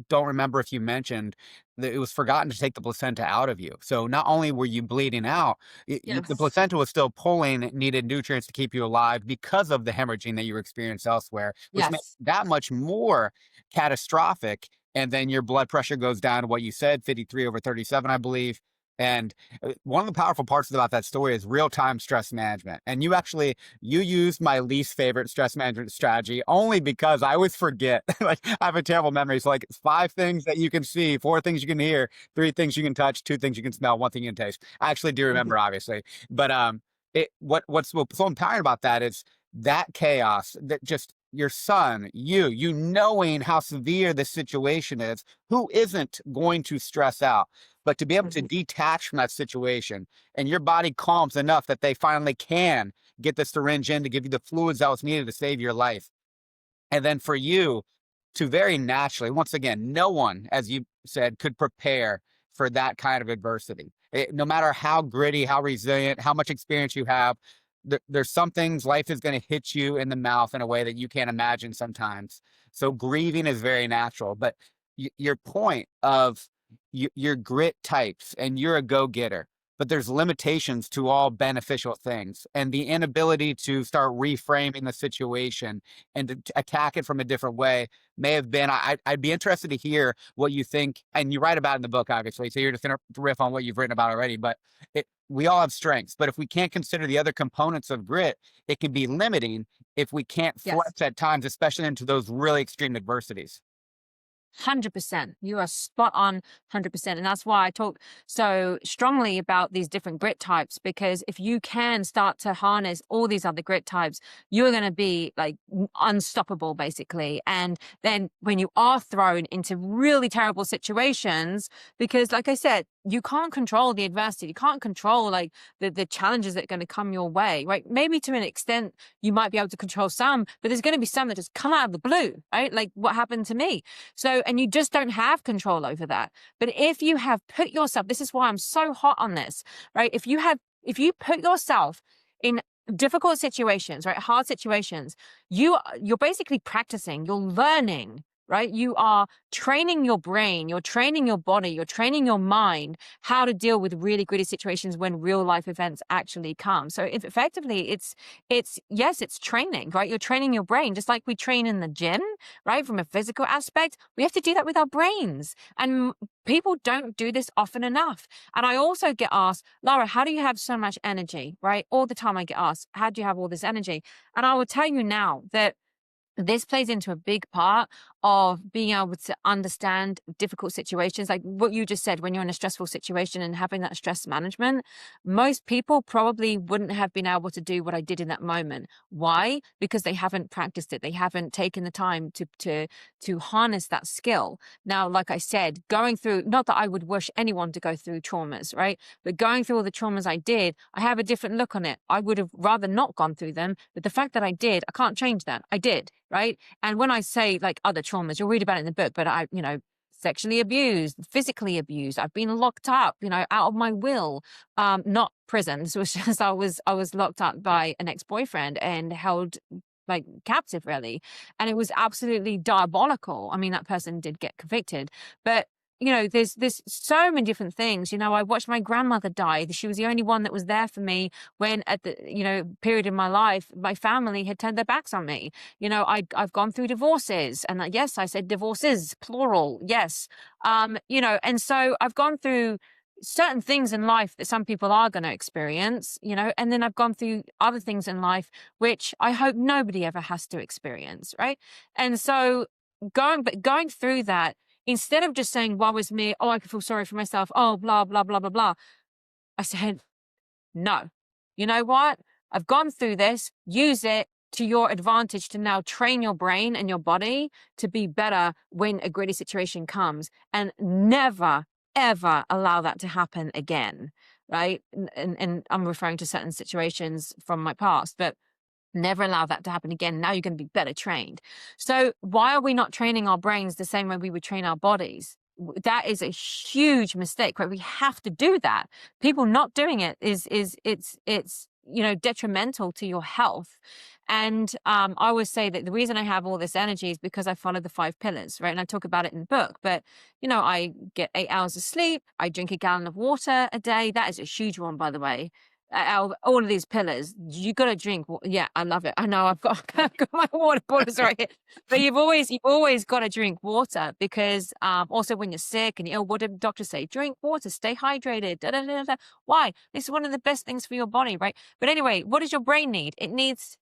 don't remember if you mentioned that it was forgotten to take the placenta out of you. So not only were you bleeding out, the Yes. placenta was still pulling needed nutrients to keep you alive because of the hemorrhaging that you experienced elsewhere, which makes Yes. that much more catastrophic. And then your blood pressure goes down to what you said, 53/37, I believe. And one of the powerful parts about that story is real-time stress management. And you used my least favorite stress management strategy only because I always forget. Like I have a terrible memory. So like it's 5 things that you can see, 4 things you can hear, 3 things you can touch, 2 things you can smell, 1 thing you can taste. I actually do remember, obviously. But what's so empowering about that is that chaos, that just your son, you knowing how severe this situation is, who isn't going to stress out, but to be able to detach from that situation and your body calms enough that they finally can get the syringe in to give you the fluids that was needed to save your life. And then for you to very naturally, once again, no one, as you said, could prepare for that kind of adversity. No matter how gritty, how resilient, how much experience you have, there's some things life is going to hit you in the mouth in a way that you can't imagine sometimes. So grieving is very natural. But your point of your grit types and you're a go getter, but there's limitations to all beneficial things, and the inability to start reframing the situation and to attack it from a different way may have been. I'd be interested to hear what you think, and you write about it in the book, obviously. So you're just going to riff on what you've written about already. But we all have strengths, but if we can't consider the other components of grit, it can be limiting if we can't Yes. flex at times, especially into those really extreme adversities. 100%. You are spot on 100%. And that's why I talk so strongly about these different grit types, because if you can start to harness all these other grit types, you're going to be like unstoppable, basically. And then when you are thrown into really terrible situations, because like I said, you can't control the adversity, you can't control like the challenges that are going to come your way, right? Maybe to an extent, you might be able to control some, but there's going to be some that just come out of the blue, right? Like what happened to me. So, and you just don't have control over that. But if you have put yourself, this is why I'm so hot on this, right? If you put yourself in difficult situations, right? Hard situations, you're basically practicing, you're learning, right? You are training your brain, you're training your body, you're training your mind how to deal with really gritty situations when real life events actually come. So if effectively yes, it's training, right? You're training your brain just like we train in the gym, right? From a physical aspect, we have to do that with our brains. And people don't do this often enough. And I also get asked, Lara, how do you have so much energy, right? All the time I get asked, how do you have all this energy? And I will tell you now that this plays into a big part of being able to understand difficult situations. Like what you just said, when you're in a stressful situation and having that stress management, most people probably wouldn't have been able to do what I did in that moment. Why? Because they haven't practiced it. They haven't taken the time to harness that skill. Now, like I said, going through, not that I would wish anyone to go through traumas, right? But going through all the traumas I did, I have a different look on it. I would have rather not gone through them, but the fact that I did, I can't change that. I did, right? And when I say like other traumas, you'll read about it in the book, but sexually abused, physically abused. I've been locked up, out of my will. Not prison. This was just I was locked up by an ex-boyfriend and held like captive really. And it was absolutely diabolical. I mean, that person did get convicted, but there's so many different things. I watched my grandmother die. She was the only one that was there for me when at the, period in my life, my family had turned their backs on me. I've gone through divorces, and yes, I said divorces, plural. Yes. And so I've gone through certain things in life that some people are going to experience, and then I've gone through other things in life, which I hope nobody ever has to experience. Right. And so going through that, instead of just saying, woe is me, oh, I can feel sorry for myself, oh, blah, blah, blah, blah, blah, I said, no. You know what? I've gone through this. Use it to your advantage to now train your brain and your body to be better when a gritty situation comes, and never, ever allow that to happen again. Right. And I'm referring to certain situations from my past, but Never allow that to happen again. Now you're going to be better trained. So why are we not training our brains the same way we would train our bodies? That is a huge mistake, right? We have to do that. People not doing it is it's detrimental to your health. And I always say that the reason I have all this energy is because I follow the 5 pillars, right? And I talk about it in the book. But I get 8 hours of sleep. I drink a gallon of water a day. That is a huge one, by the way. Out of all of these pillars, you got to drink. Yeah, I love it. I know I've got my water bottles right here. But you've always got to drink water because also when you're sick and you're ill, what did doctors say? Drink water, stay hydrated. Da, da, da, da. Why? This is one of the best things for your body, right? But anyway, what does your brain need? It needs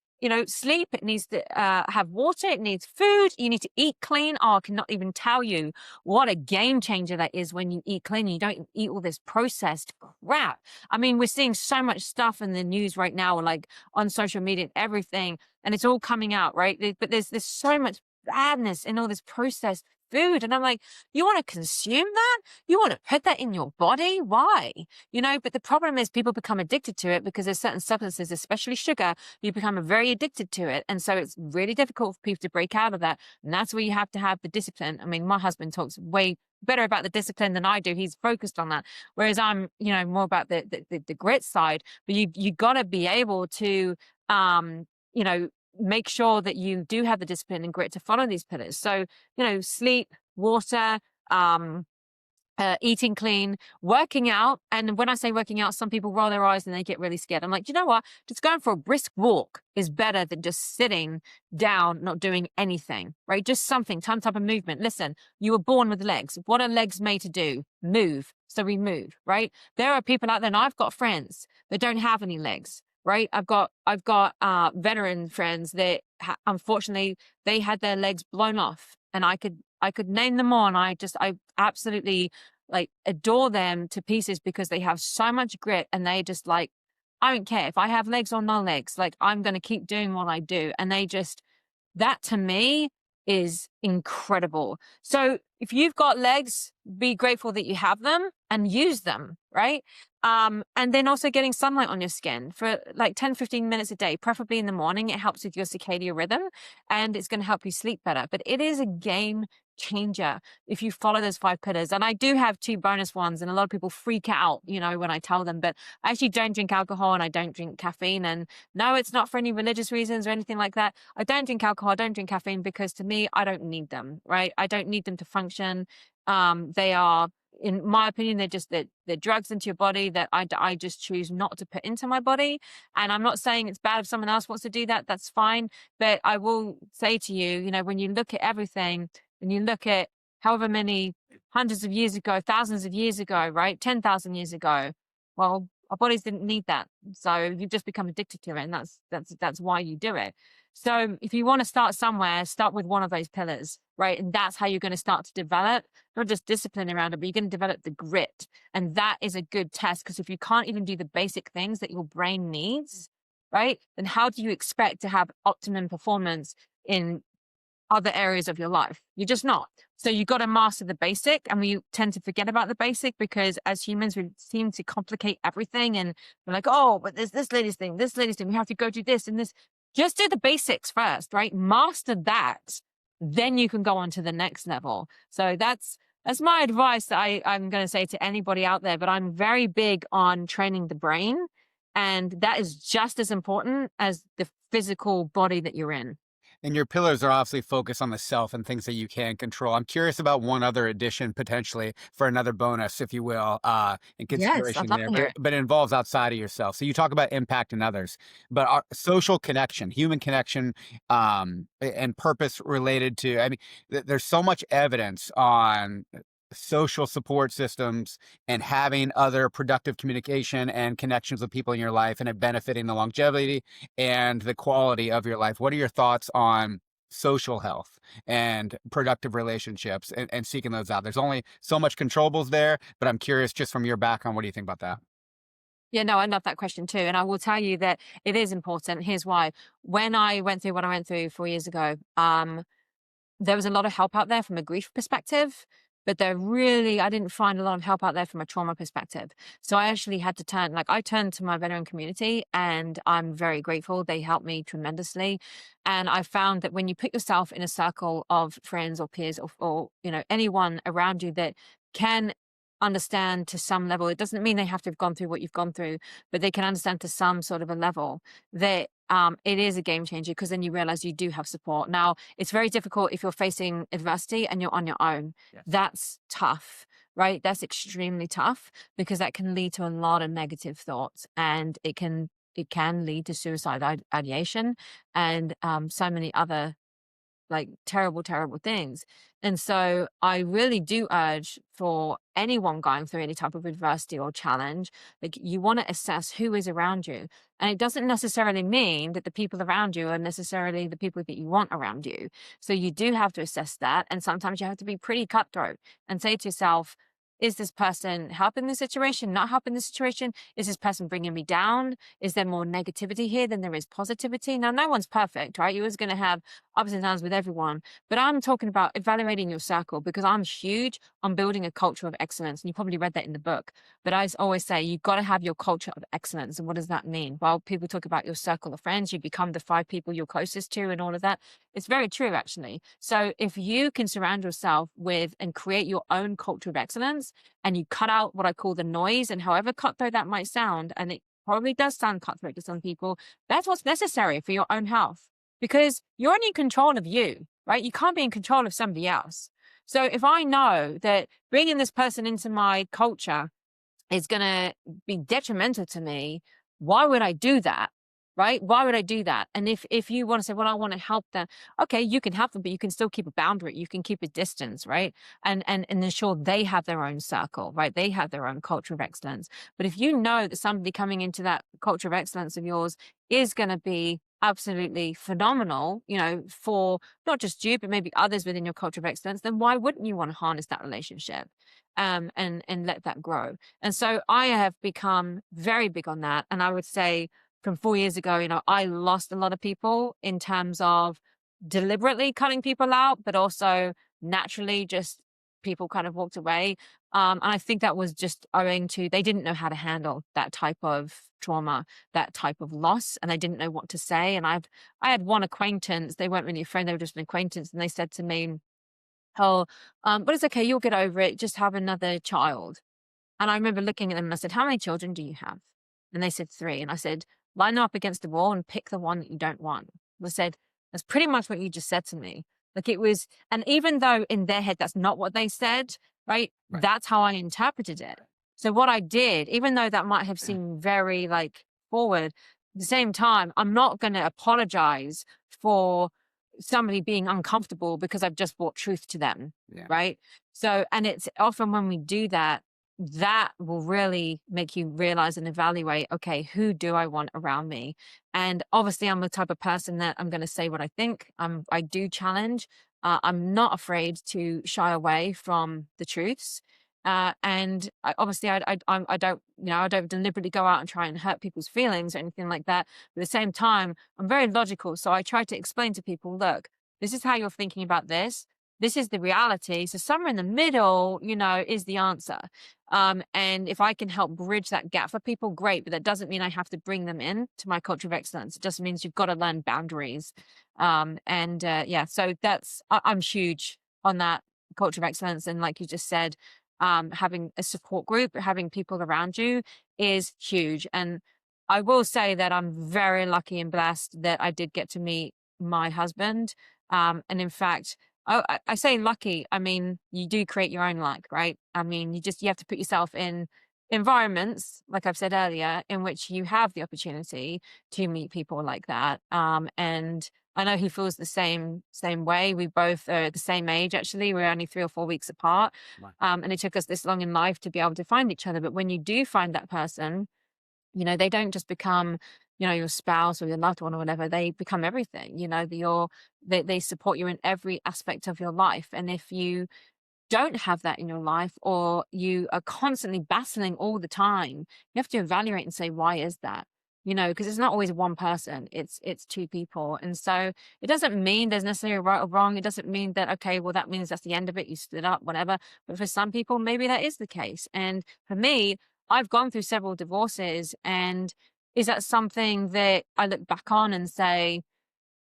sleep. It needs to have water. It needs food. You need to eat clean. Oh, I cannot even tell you what a game changer that is when you eat clean. You don't eat all this processed crap. I mean, we're seeing so much stuff in the news right now, like on social media and everything, and it's all coming out, right? But there's so much badness in all this processed food. And I'm like, you want to consume that? You want to put that in your body? Why? But the problem is people become addicted to it because there's certain substances, especially sugar, you become very addicted to it. And so it's really difficult for people to break out of that. And that's where you have to have the discipline. I mean, my husband talks way better about the discipline than I do. He's focused on that. Whereas I'm, more about the grit side. But you got to be able to, you know, make sure that you do have the discipline and grit to follow these pillars. So, sleep, water, eating clean, working out. And when I say working out, some people roll their eyes and they get really scared. I'm like, you know what? Just going for a brisk walk is better than just sitting down, not doing anything, right? Just something, some type of movement. Listen, you were born with legs. What are legs made to do? Move. So we move, right? There are people out there, and I've got friends that don't have any legs. Right. I've got veteran friends that unfortunately they had their legs blown off, and I could name them all. And I absolutely like adore them to pieces because they have so much grit, and they just like, I don't care if I have legs or no legs, like I'm going to keep doing what I do. And that to me is incredible. So if you've got legs, be grateful that you have them and use them, right? And then also getting sunlight on your skin for like 10, 15 minutes a day, preferably in the morning. It helps with your circadian rhythm and it's going to help you sleep better. But it is a game changer if you follow those 5 pillars. And I do have 2 bonus ones, and a lot of people freak out, when I tell them, but I actually don't drink alcohol and I don't drink caffeine. And no, it's not for any religious reasons or anything like that. I don't drink alcohol, I don't drink caffeine because to me, I don't need them, right? I don't need them to function. They are, in my opinion, they're drugs into your body that I just choose not to put into my body. And I'm not saying it's bad if someone else wants to do that, that's fine. But I will say to you, when you look at everything and you look at however many hundreds of years ago, thousands of years ago, right? 10,000 years ago, well, our bodies didn't need that. So you've just become addicted to it. And that's why you do it. So if you want to start somewhere, start with one of those pillars, right? And that's how you're going to start to develop, not just discipline around it, but you're going to develop the grit. And that is a good test because if you can't even do the basic things that your brain needs, right? Then how do you expect to have optimum performance in other areas of your life? You're just not. So you got to master the basic, and we tend to forget about the basic because as humans, we seem to complicate everything. And we're like, oh, but there's this latest thing, we have to go do this and this. Just do the basics first, right? Master that. Then you can go on to the next level. So that's my advice that I'm going to say to anybody out there. But I'm very big on training the brain. And that is just as important as the physical body that you're in. And your pillars are obviously focused on the self and things that you can control. I'm curious about one other addition potentially for another bonus, if you will, in Yes, I'd consideration love there, to hear it. but it involves outside of yourself. So you talk about impact in others, but our social connection, human connection, and purpose related to, I mean, there's so much evidence on social support systems and having other productive communication and connections with people in your life and it benefiting the longevity and the quality of your life. What are your thoughts on social health and productive relationships and seeking those out? There's only so much controllables there, but I'm curious just from your background, what do you think about that? Yeah, no, I love that question too. And I will tell you that it is important. Here's why. When I went through what I went through 4 years ago, there was a lot of help out there from a grief perspective. but I didn't find a lot of help out there from a trauma perspective. So I actually had to I turned to my veteran community, and I'm very grateful. They helped me tremendously. And I found that when you put yourself in a circle of friends or peers or anyone around you that can understand to some level, it doesn't mean they have to have gone through what you've gone through, but they can understand to some sort of a level that it is a game changer, because then you realize you do have support. Now, it's very difficult if you're facing adversity and you're on your own. Yes. That's tough, right? That's extremely tough, because that can lead to a lot of negative thoughts, and it can lead to suicide ideation and so many other like terrible, terrible things. And so I really do urge for anyone going through any type of adversity or challenge, like, you want to assess who is around you. And it doesn't necessarily mean that the people around you are necessarily the people that you want around you. So you do have to assess that. And sometimes you have to be pretty cutthroat and say to yourself, is this person helping the situation, not helping the situation? Is this person bringing me down? Is there more negativity here than there is positivity? Now, no one's perfect, right? You're always going to have ups and downs with everyone. But I'm talking about evaluating your circle, because I'm huge on building a culture of excellence. And you probably read that in the book. But I always say you've got to have your culture of excellence. And what does that mean? Well, people talk about your circle of friends, you become the 5 people you're closest to and all of that. It's very true, actually. So if you can surround yourself with and create your own culture of excellence, and you cut out what I call the noise, and however cutthroat that might sound, and it probably does sound cutthroat to some people, that's what's necessary for your own health, because you're only in control of you, right? You can't be in control of somebody else. So if I know that bringing this person into my culture is going to be detrimental to me, why would I do that? Right? Why would I do that? And if you want to say, well, I want to help them, okay, you can help them, but you can still keep a boundary. You can keep a distance, right? And ensure they have their own circle, right? They have their own culture of excellence. But if you know that somebody coming into that culture of excellence of yours is going to be absolutely phenomenal, for not just you, but maybe others within your culture of excellence, then why wouldn't you want to harness that relationship? And let that grow. And so I have become very big on that. And I would say from 4 years ago, I lost a lot of people in terms of deliberately cutting people out, but also naturally just people kind of walked away. And I think that was just owing to they didn't know how to handle that type of trauma, that type of loss, and they didn't know what to say. And I had one acquaintance, they weren't really a friend, they were just an acquaintance, and they said to me, "Oh, but it's okay, you'll get over it, just have another child." And I remember looking at them and I said, "How many children do you have?" And they said, "3." And I said, "Line them up against the wall and pick the one that you don't want." And I said, "That's pretty much what you just said to me." Like, it was, and even though in their head that's not what they said, right? Right. That's how I interpreted it. Right. So what I did, even though that might have seemed very like forward, at the same time, I'm not going to apologize for somebody being uncomfortable because I've just brought truth to them. Yeah. Right. So, and it's often when we do that, that will really make you realize and evaluate, okay, who do I want around me? And obviously, I'm the type of person that I'm going to say what I think. I do challenge. I'm not afraid to shy away from the truths. And obviously, I don't, I don't deliberately go out and try and hurt people's feelings or anything like that. But at the same time, I'm very logical. So I try to explain to people, look, this is how you're thinking about this. This is the reality. So somewhere in the middle, is the answer. And if I can help bridge that gap for people, great. But that doesn't mean I have to bring them in to my culture of excellence. It just means you've got to learn boundaries. Yeah, so I'm huge on that culture of excellence. And like you just said, having a support group, having people around you is huge. And I will say that I'm very lucky and blessed that I did get to meet my husband. And in fact, I say lucky. I mean, you do create your own luck, right? I mean, you have to put yourself in environments, like I've said earlier, in which you have the opportunity to meet people like that. And I know he feels the same way. We both are the same age. Actually, we're only 3 or 4 weeks apart, Right. and it took us this long in life to be able to find each other. But when you do find that person, they don't just become, your spouse or your loved one or whatever. They become everything. They support you in every aspect of your life. And if you don't have that in your life, or you are constantly battling all the time, you have to evaluate and say, why is that? because it's not always one person, it's two people. And so it doesn't mean there's necessarily a right or wrong. It doesn't mean that, okay, well, that means that's the end of it. You split up, whatever. But for some people, maybe that is the case. And for me, I've gone through several divorces. And is that something that I look back on and say,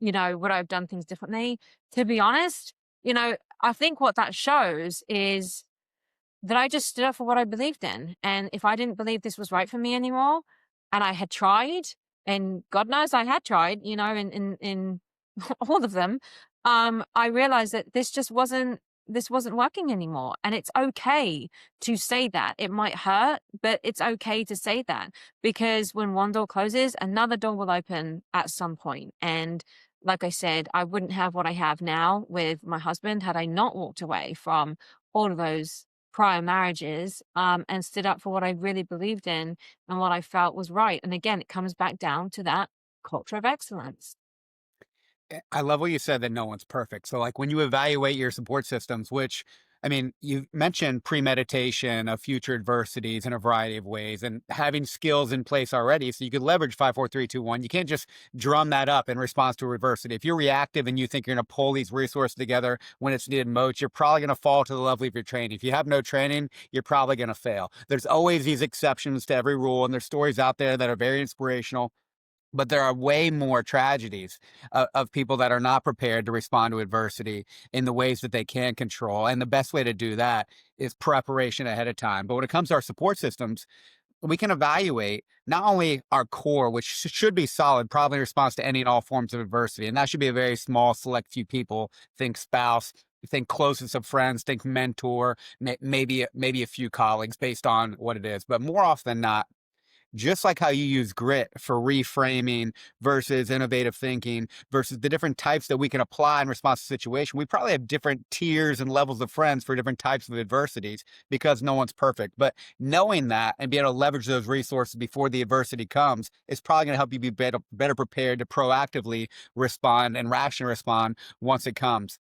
would I have done things differently? To be honest, I think what that shows is that I just stood up for what I believed in. And if I didn't believe this was right for me anymore, and I had tried, and God knows I had tried, in all of them, I realized that this wasn't working anymore. And it's okay to say that. It might hurt, but it's okay to say that, because when one door closes, another door will open at some point. And like I said, I wouldn't have what I have now with my husband had I not walked away from all of those prior marriages, and stood up for what I really believed in and what I felt was right. And again, it comes back down to that culture of excellence. I love what you said that no one's perfect. So, like, when you evaluate your support systems, which, I mean, you mentioned premeditation of future adversities in a variety of ways and having skills in place already so you could leverage 5, 4, 3, 2, 1. You can't just drum that up in response to adversity. If you're reactive and you think you're going to pull these resources together when it's needed most, you're probably going to fall to the level of your training. If you have no training, you're probably going to fail. There's always these exceptions to every rule, and there's stories out there that are very inspirational, but there are way more tragedies of people that are not prepared to respond to adversity in the ways that they can control. And the best way to do that is preparation ahead of time. But when it comes to our support systems, we can evaluate not only our core, which should be solid, probably in response to any and all forms of adversity. And that should be a very small, select few people. Think spouse, think closest of friends, think mentor, maybe a few colleagues based on what it is. But more often than not, just like how you use grit for reframing versus innovative thinking versus the different types that we can apply in response to situation, we probably have different tiers and levels of friends for different types of adversities because no one's perfect. But knowing that and being able to leverage those resources before the adversity comes is probably going to help you be better prepared to proactively respond and rationally respond once it comes.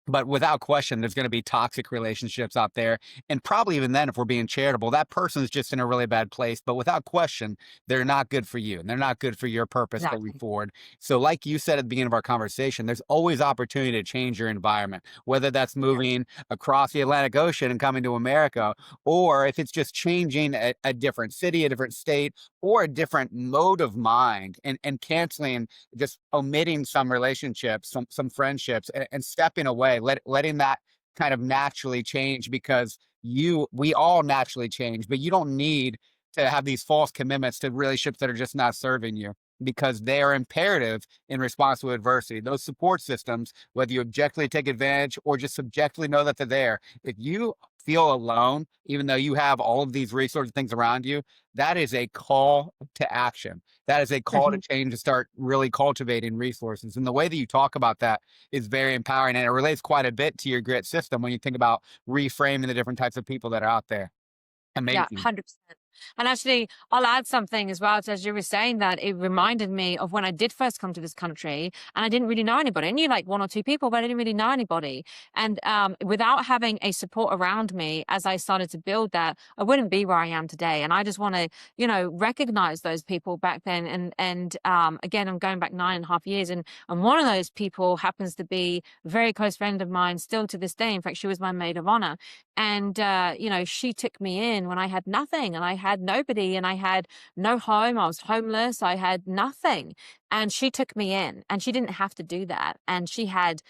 But without question, there's going to be toxic relationships out there. And probably even then, if we're being charitable, that person's just in a really bad place. But without question, they're not good for you and they're not good for your purpose going Exactly. forward. So, like you said at the beginning of our conversation, there's always opportunity to change your environment, whether that's Yes. moving across the Atlantic Ocean and coming to America, or if it's just changing a different city, a different state, or a different mode of mind and canceling, just omitting some relationships, some friendships, and stepping away, letting that kind of naturally change because we all naturally change, but you don't need to have these false commitments to relationships that are just not serving you because they are imperative in response to adversity. Those support systems, whether you objectively take advantage or just subjectively know that they're there, if you feel alone, even though you have all of these resources, things around you, that is a call to action. That is a call to Mhm. change to start really cultivating resources. And the way that you talk about that is very empowering. And it relates quite a bit to your grit system when you think about reframing the different types of people that are out there. Yeah, Amazing. 100%. And actually, I'll add something as well. So as you were saying that, it reminded me of when I did first come to this country and I didn't really know anybody. I knew like one or two people, but I didn't really know anybody. And without having a support around me as I started to build that, I wouldn't be where I am today. And I just want to, recognize those people back then. And again, I'm going back 9.5 years. And one of those people happens to be a very close friend of mine still to this day. In fact, she was my maid of honor. And, she took me in when I had nothing and I had nobody and I had no home. I was homeless. I had nothing. And she took me in and she didn't have to do that. And she had,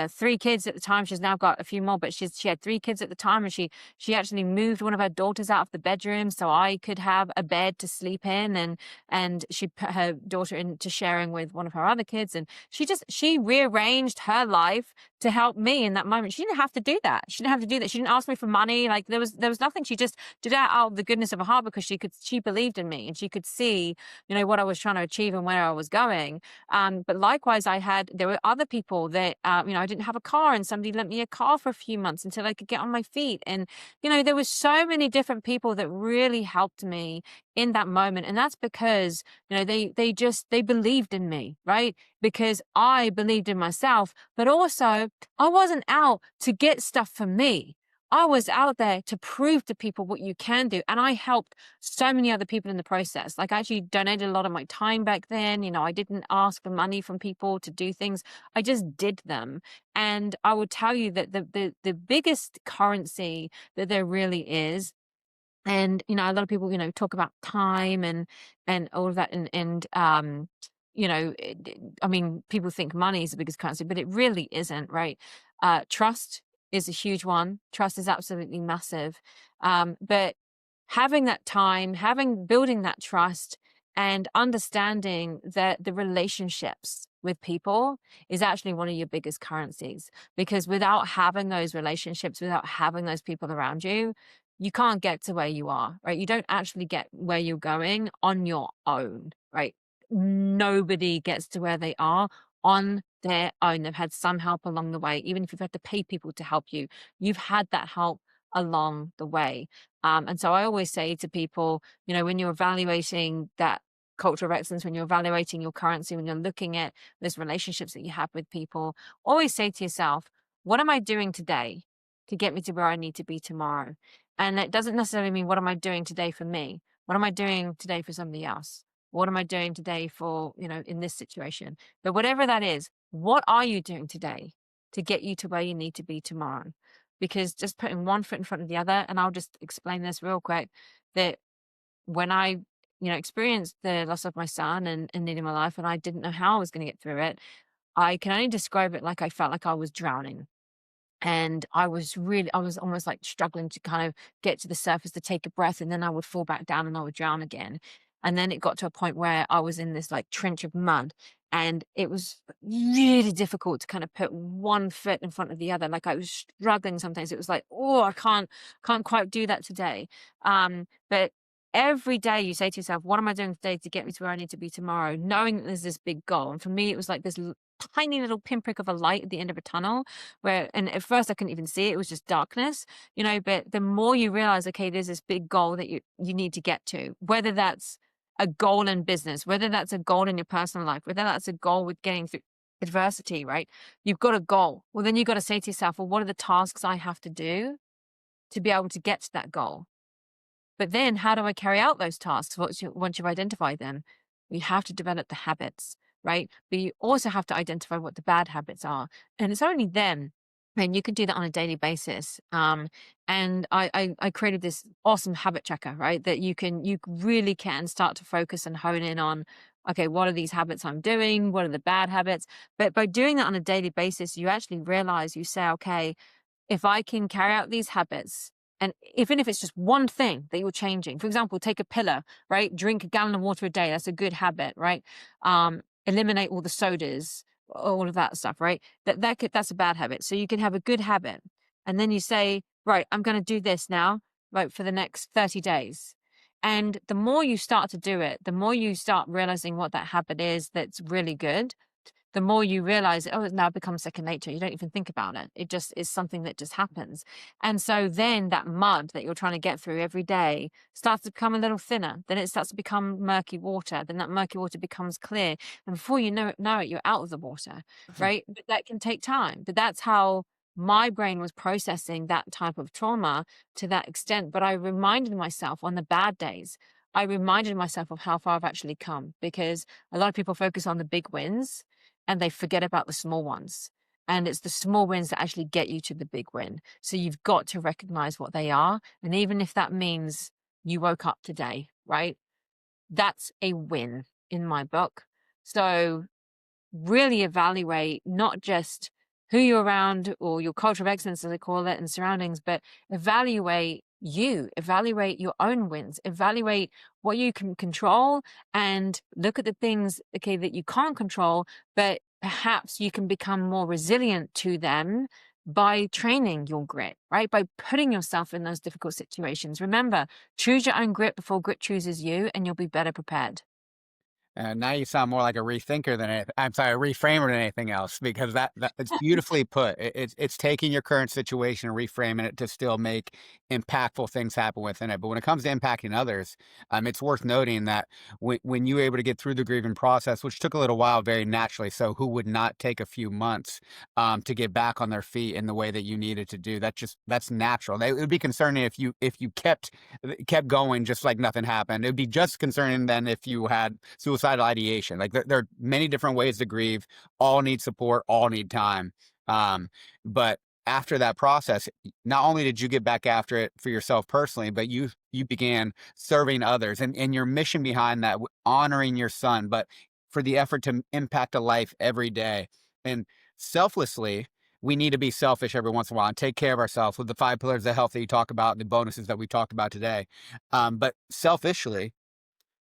three kids at the time. She's now got a few more, but she had three kids at the time. And she actually moved one of her daughters out of the bedroom so I could have a bed to sleep in. And she put her daughter into sharing with one of her other kids. And she rearranged her life to help me in that moment. She didn't have to do that. She didn't have to do that. She didn't ask me for money. Like there was nothing. She just did that out of the goodness of her heart because she believed in me and she could see, what I was trying to achieve and where I was going. But likewise, there were other people that, I didn't have a car and somebody lent me a car for a few months until I could get on my feet. And, there was so many different people that really helped me in that moment. And that's because, they believed in me, right? Because I believed in myself, but also I wasn't out to get stuff for me. I was out there to prove to people what you can do. And I helped so many other people in the process. Like, I actually donated a lot of my time back then. I didn't ask for money from people to do things. I just did them. And I would tell you that the biggest currency that there really is, and, a lot of people, talk about time and all of that, I mean, people think money is the biggest currency, but it really isn't, right? Trust is a huge one. Trust is absolutely massive. But having that time, building that trust, and understanding that the relationships with people is actually one of your biggest currencies. Because without having those relationships, without having those people around you, you can't get to where you are, right? You don't actually get where you're going on your own, right? Nobody gets to where they are on their own. They've had some help along the way. Even if you've had to pay people to help you, you've had that help along the way. And so I always say to people, when you're evaluating that culture of excellence, when you're evaluating your currency, when you're looking at those relationships that you have with people, always say to yourself, what am I doing today to get me to where I need to be tomorrow? And it doesn't necessarily mean what am I doing today for me? What am I doing today for somebody else? What am I doing today for, in this situation? But whatever that is, what are you doing today to get you to where you need to be tomorrow? Because just putting one foot in front of the other, and I'll just explain this real quick, that when I, experienced the loss of my son and needing my life, and I didn't know how I was going to get through it, I can only describe it like I felt like I was drowning. And I was almost like struggling to kind of get to the surface to take a breath, and then I would fall back down and I would drown again. And then it got to a point where I was in this like trench of mud, and it was really difficult to kind of put one foot in front of the other. Like, I was struggling sometimes. It was like, oh, I can't quite do that today. But every day you say to yourself, what am I doing today to get me to where I need to be tomorrow? Knowing that there's this big goal. And for me, it was like this tiny little pinprick of a light at the end of a tunnel, and at first I couldn't even see it. It was just darkness, but the more you realize, okay, there's this big goal that you need to get to, whether that's a goal in business, whether that's a goal in your personal life, whether that's a goal with getting through adversity, right? You've got a goal. Well, then you've got to say to yourself, well, what are the tasks I have to do to be able to get to that goal? But then how do I carry out those tasks once you've identified them? You have to develop the habits, right? But you also have to identify what the bad habits are. And it's only then, and you can do that on a daily basis. And I created this awesome habit checker, right? That you really can start to focus and hone in on, okay, what are these habits I'm doing? What are the bad habits? But by doing that on a daily basis, you actually realize, you say, okay, if I can carry out these habits, and even if it's just one thing that you're changing, for example, take a pillar, right? Drink a gallon of water a day. That's a good habit, right? Eliminate all the sodas, all of that stuff, right? That's a bad habit. So you can have a good habit. And then you say, right, I'm going to do this now, right, for the next 30 days. And the more you start to do it, the more you start realizing what that habit is that's really good, the more you realize, oh, it now becomes second nature. You don't even think about it. It just is something that just happens. And so then that mud that you're trying to get through every day starts to become a little thinner. Then it starts to become murky water. Then that murky water becomes clear. And before you know it, you're out of the water, right? But that can take time. But that's how my brain was processing that type of trauma to that extent. But I reminded myself on the bad days, I reminded myself of how far I've actually come, because a lot of people focus on the big wins and they forget about the small ones. And it's the small wins that actually get you to the big win. So you've got to recognize what they are. And even if that means you woke up today, right? That's a win in my book. So really evaluate not just who you're around or your culture of excellence, as I call it, and surroundings, but evaluate your own wins, evaluate what you can control, and look at the things, okay, that you can't control, but perhaps you can become more resilient to them by training your grit, right? By putting yourself in those difficult situations. Remember, choose your own grit before grit chooses you, and you'll be better prepared. Now you sound more like a rethinker than I'm sorry, a reframer than anything else, because that it's beautifully put. It's taking your current situation and reframing it to still make impactful things happen within it. But when it comes to impacting others, it's worth noting that when you were able to get through the grieving process, which took a little while, very naturally, so who would not take a few months to get back on their feet in the way that you needed to do? That's natural. It would be concerning if you kept going just like nothing happened. It'd be just concerning then if you had suicidal ideation. Like there are many different ways to grieve. All need support. All need time. But after that process, not only did you get back after it for yourself personally, but you began serving others, and your mission behind that, honoring your son, but for the effort to impact a life every day. And selflessly, we need to be selfish every once in a while and take care of ourselves with the 5 pillars of health that you talk about, the bonuses that we talked about today. But selfishly,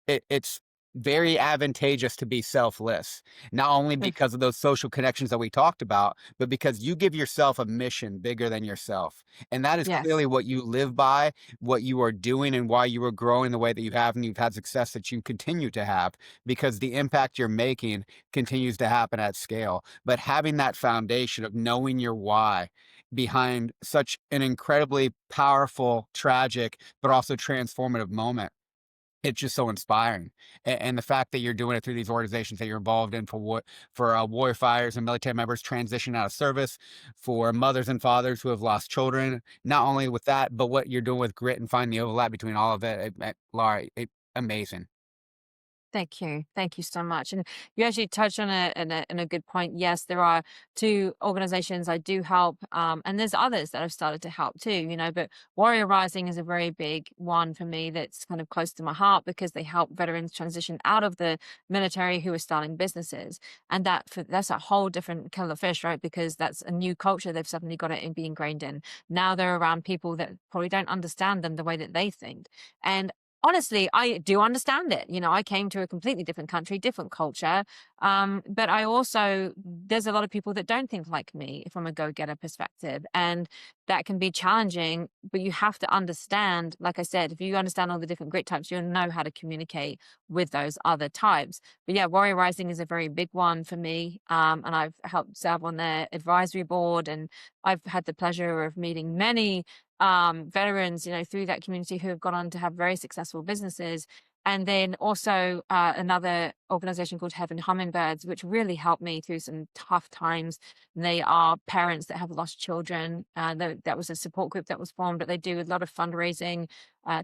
it's very advantageous to be selfless, not only Mm. because of those social connections that we talked about, but because you give yourself a mission bigger than yourself. And that is Yes. clearly what you live by, what you are doing, and why you are growing the way that you have, and you've had success that you continue to have, because the impact you're making continues to happen at scale. But having that foundation of knowing your why behind such an incredibly powerful, tragic, but also transformative moment, it's just so inspiring, and the fact that you're doing it through these organizations that you're involved in for warrior fighters and military members transitioning out of service, for mothers and fathers who have lost children. Not only with that, but what you're doing with grit and finding the overlap between all of Laura, amazing. Thank you. Thank you so much. And you actually touched on a good point. Yes, there are two organizations I do help, and there's others that I've started to help too, but Warrior Rising is a very big one for me that's kind of close to my heart because they help veterans transition out of the military who are starting businesses. And that's a whole different kettle of fish, right? Because that's a new culture they've suddenly got to be ingrained in. Now they're around people that probably don't understand them the way that they think. And honestly, I do understand it. I came to a completely different country, different culture. But I also, there's a lot of people that don't think like me from a go getter perspective. And that can be challenging. But you have to understand, like I said, if you understand all the different grit types, you'll know how to communicate with those other types. But yeah, Warrior Rising is a very big one for me. And I've helped serve on their advisory board. And I've had the pleasure of meeting many veterans, through that community who have gone on to have very successful businesses. And then also another organization called Heaven Hummingbirds, which really helped me through some tough times. They are parents that have lost children. That was a support group that was formed, but they do a lot of fundraising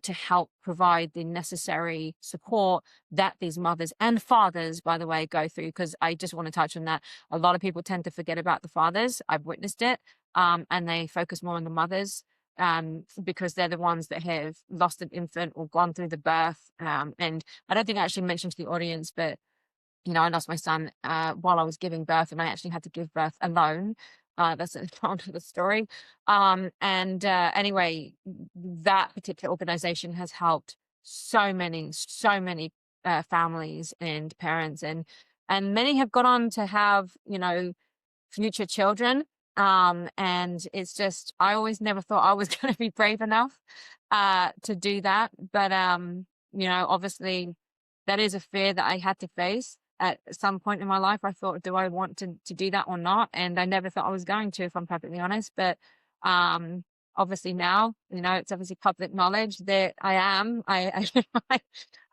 to help provide the necessary support that these mothers and fathers, by the way, go through. Because I just want to touch on that. A lot of people tend to forget about the fathers. I've witnessed it. And they focus more on the mothers because they're the ones that have lost an infant or gone through the birth. And I don't think I actually mentioned to the audience, but I lost my son while I was giving birth, and I actually had to give birth alone. That's a part of the story. And anyway, that particular organization has helped so many families and parents, and many have gone on to have future children. And it's just, I always never thought I was going to be brave enough to do that. But, obviously, that is a fear that I had to face at some point in my life. I thought, do I want to do that or not? And I never thought I was going to, if I'm perfectly honest. But um, obviously now, it's obviously public knowledge that I am. I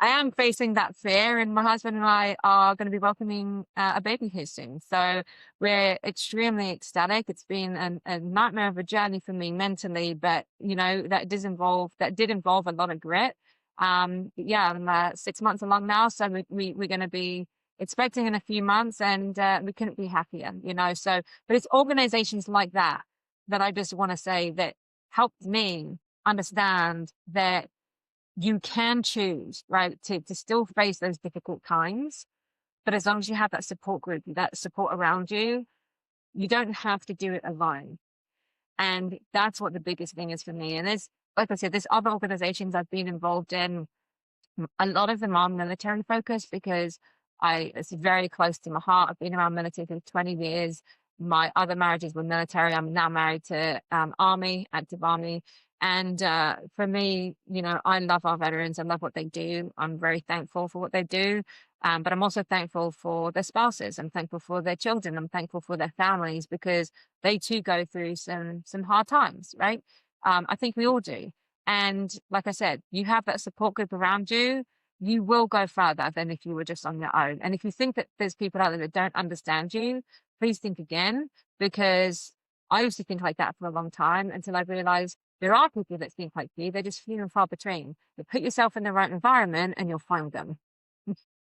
am facing that fear, and my husband and I are going to be welcoming a baby here soon. So we're extremely ecstatic. It's been a nightmare of a journey for me mentally, but that did involve a lot of grit. Yeah, I'm 6 months along now, so we're going to be expecting in a few months, and we couldn't be happier. So, but it's organizations like that I just want to say that helped me understand that you can choose, right, to still face those difficult times. But as long as you have that support group, that support around you, you don't have to do it alone. And that's what the biggest thing is for me. And there's, like I said, there's other organizations I've been involved in. A lot of them are military focused because it's very close to my heart. I've been around military for 20 years. My other marriages were military. I'm now married to Army, active Army. And for me, I love our veterans. I love what they do. I'm very thankful for what they do. But I'm also thankful for their spouses. I'm thankful for their children. I'm thankful for their families because they too go through some hard times, right? I think we all do. And like I said, you have that support group around you, you will go further than if you were just on your own. And if you think that there's people out there that don't understand you, please think again, because I used to think like that for a long time until I realized there are people that think like you. They're just few and far between. But put yourself in the right environment and you'll find them.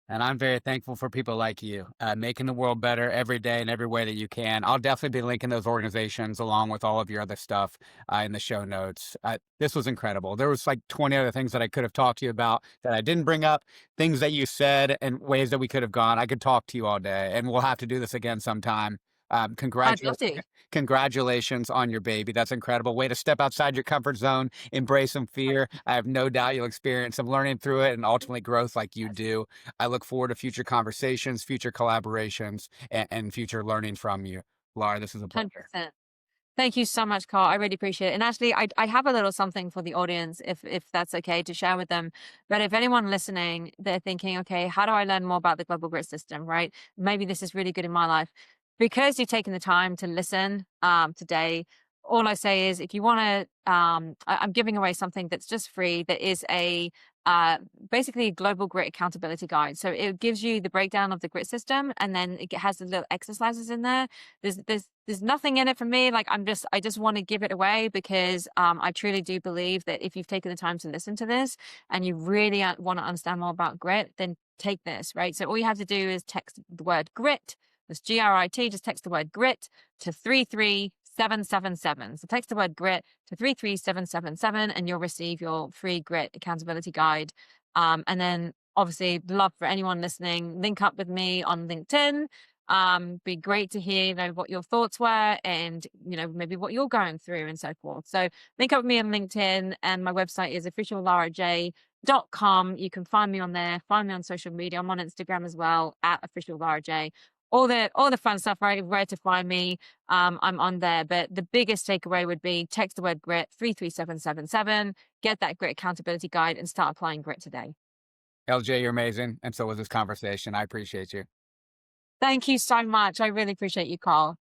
And I'm very thankful for people like you, making the world better every day in every way that you can. I'll definitely be linking those organizations along with all of your other stuff in the show notes. This was incredible. There was like 20 other things that I could have talked to you about that I didn't bring up, things that you said and ways that we could have gone. I could talk to you all day, and we'll have to do this again sometime. Um, I'd congratu- love to. Congratulations on your baby. That's incredible. Way to step outside your comfort zone, embrace some fear. I have no doubt you'll experience some learning through it and ultimately growth like you do. I look forward to future conversations, future collaborations, and future learning from you. Lara, this is a pleasure. 100%. Thank you so much, Carl. I really appreciate it. And actually, I have a little something for the audience, if that's okay to share with them. But if anyone listening, they're thinking, okay, how do I learn more about the global grid system? Right? Maybe this is really good in my life. Because you've taken the time to listen today, all I say is if you want to, I'm giving away something that's just free. That is a uh, basically a global grit accountability guide. So it gives you the breakdown of the grit system, and then it has the little exercises in there. There's nothing in it for me. Like I just want to give it away because I truly do believe that if you've taken the time to listen to this and you really want to understand more about grit, then take this, right? So all you have to do is text the word grit. That's GRIT. Just text the word grit to 33777. So text the word grit to 33777 and you'll receive your free grit accountability guide. And then obviously love for anyone listening, link up with me on LinkedIn. Be great to hear, what your thoughts were and, maybe what you're going through and so forth. So link up with me on LinkedIn, and my website is officiallaraj.com. You can find me on there, find me on social media. I'm on Instagram as well at officiallaraj. All the fun stuff, right? Where to find me. I'm on there. But the biggest takeaway would be text the word grit 33777, get that grit accountability guide and start applying grit today. LJ, you're amazing. And so was this conversation. I appreciate you. Thank you so much. I really appreciate you, Carl.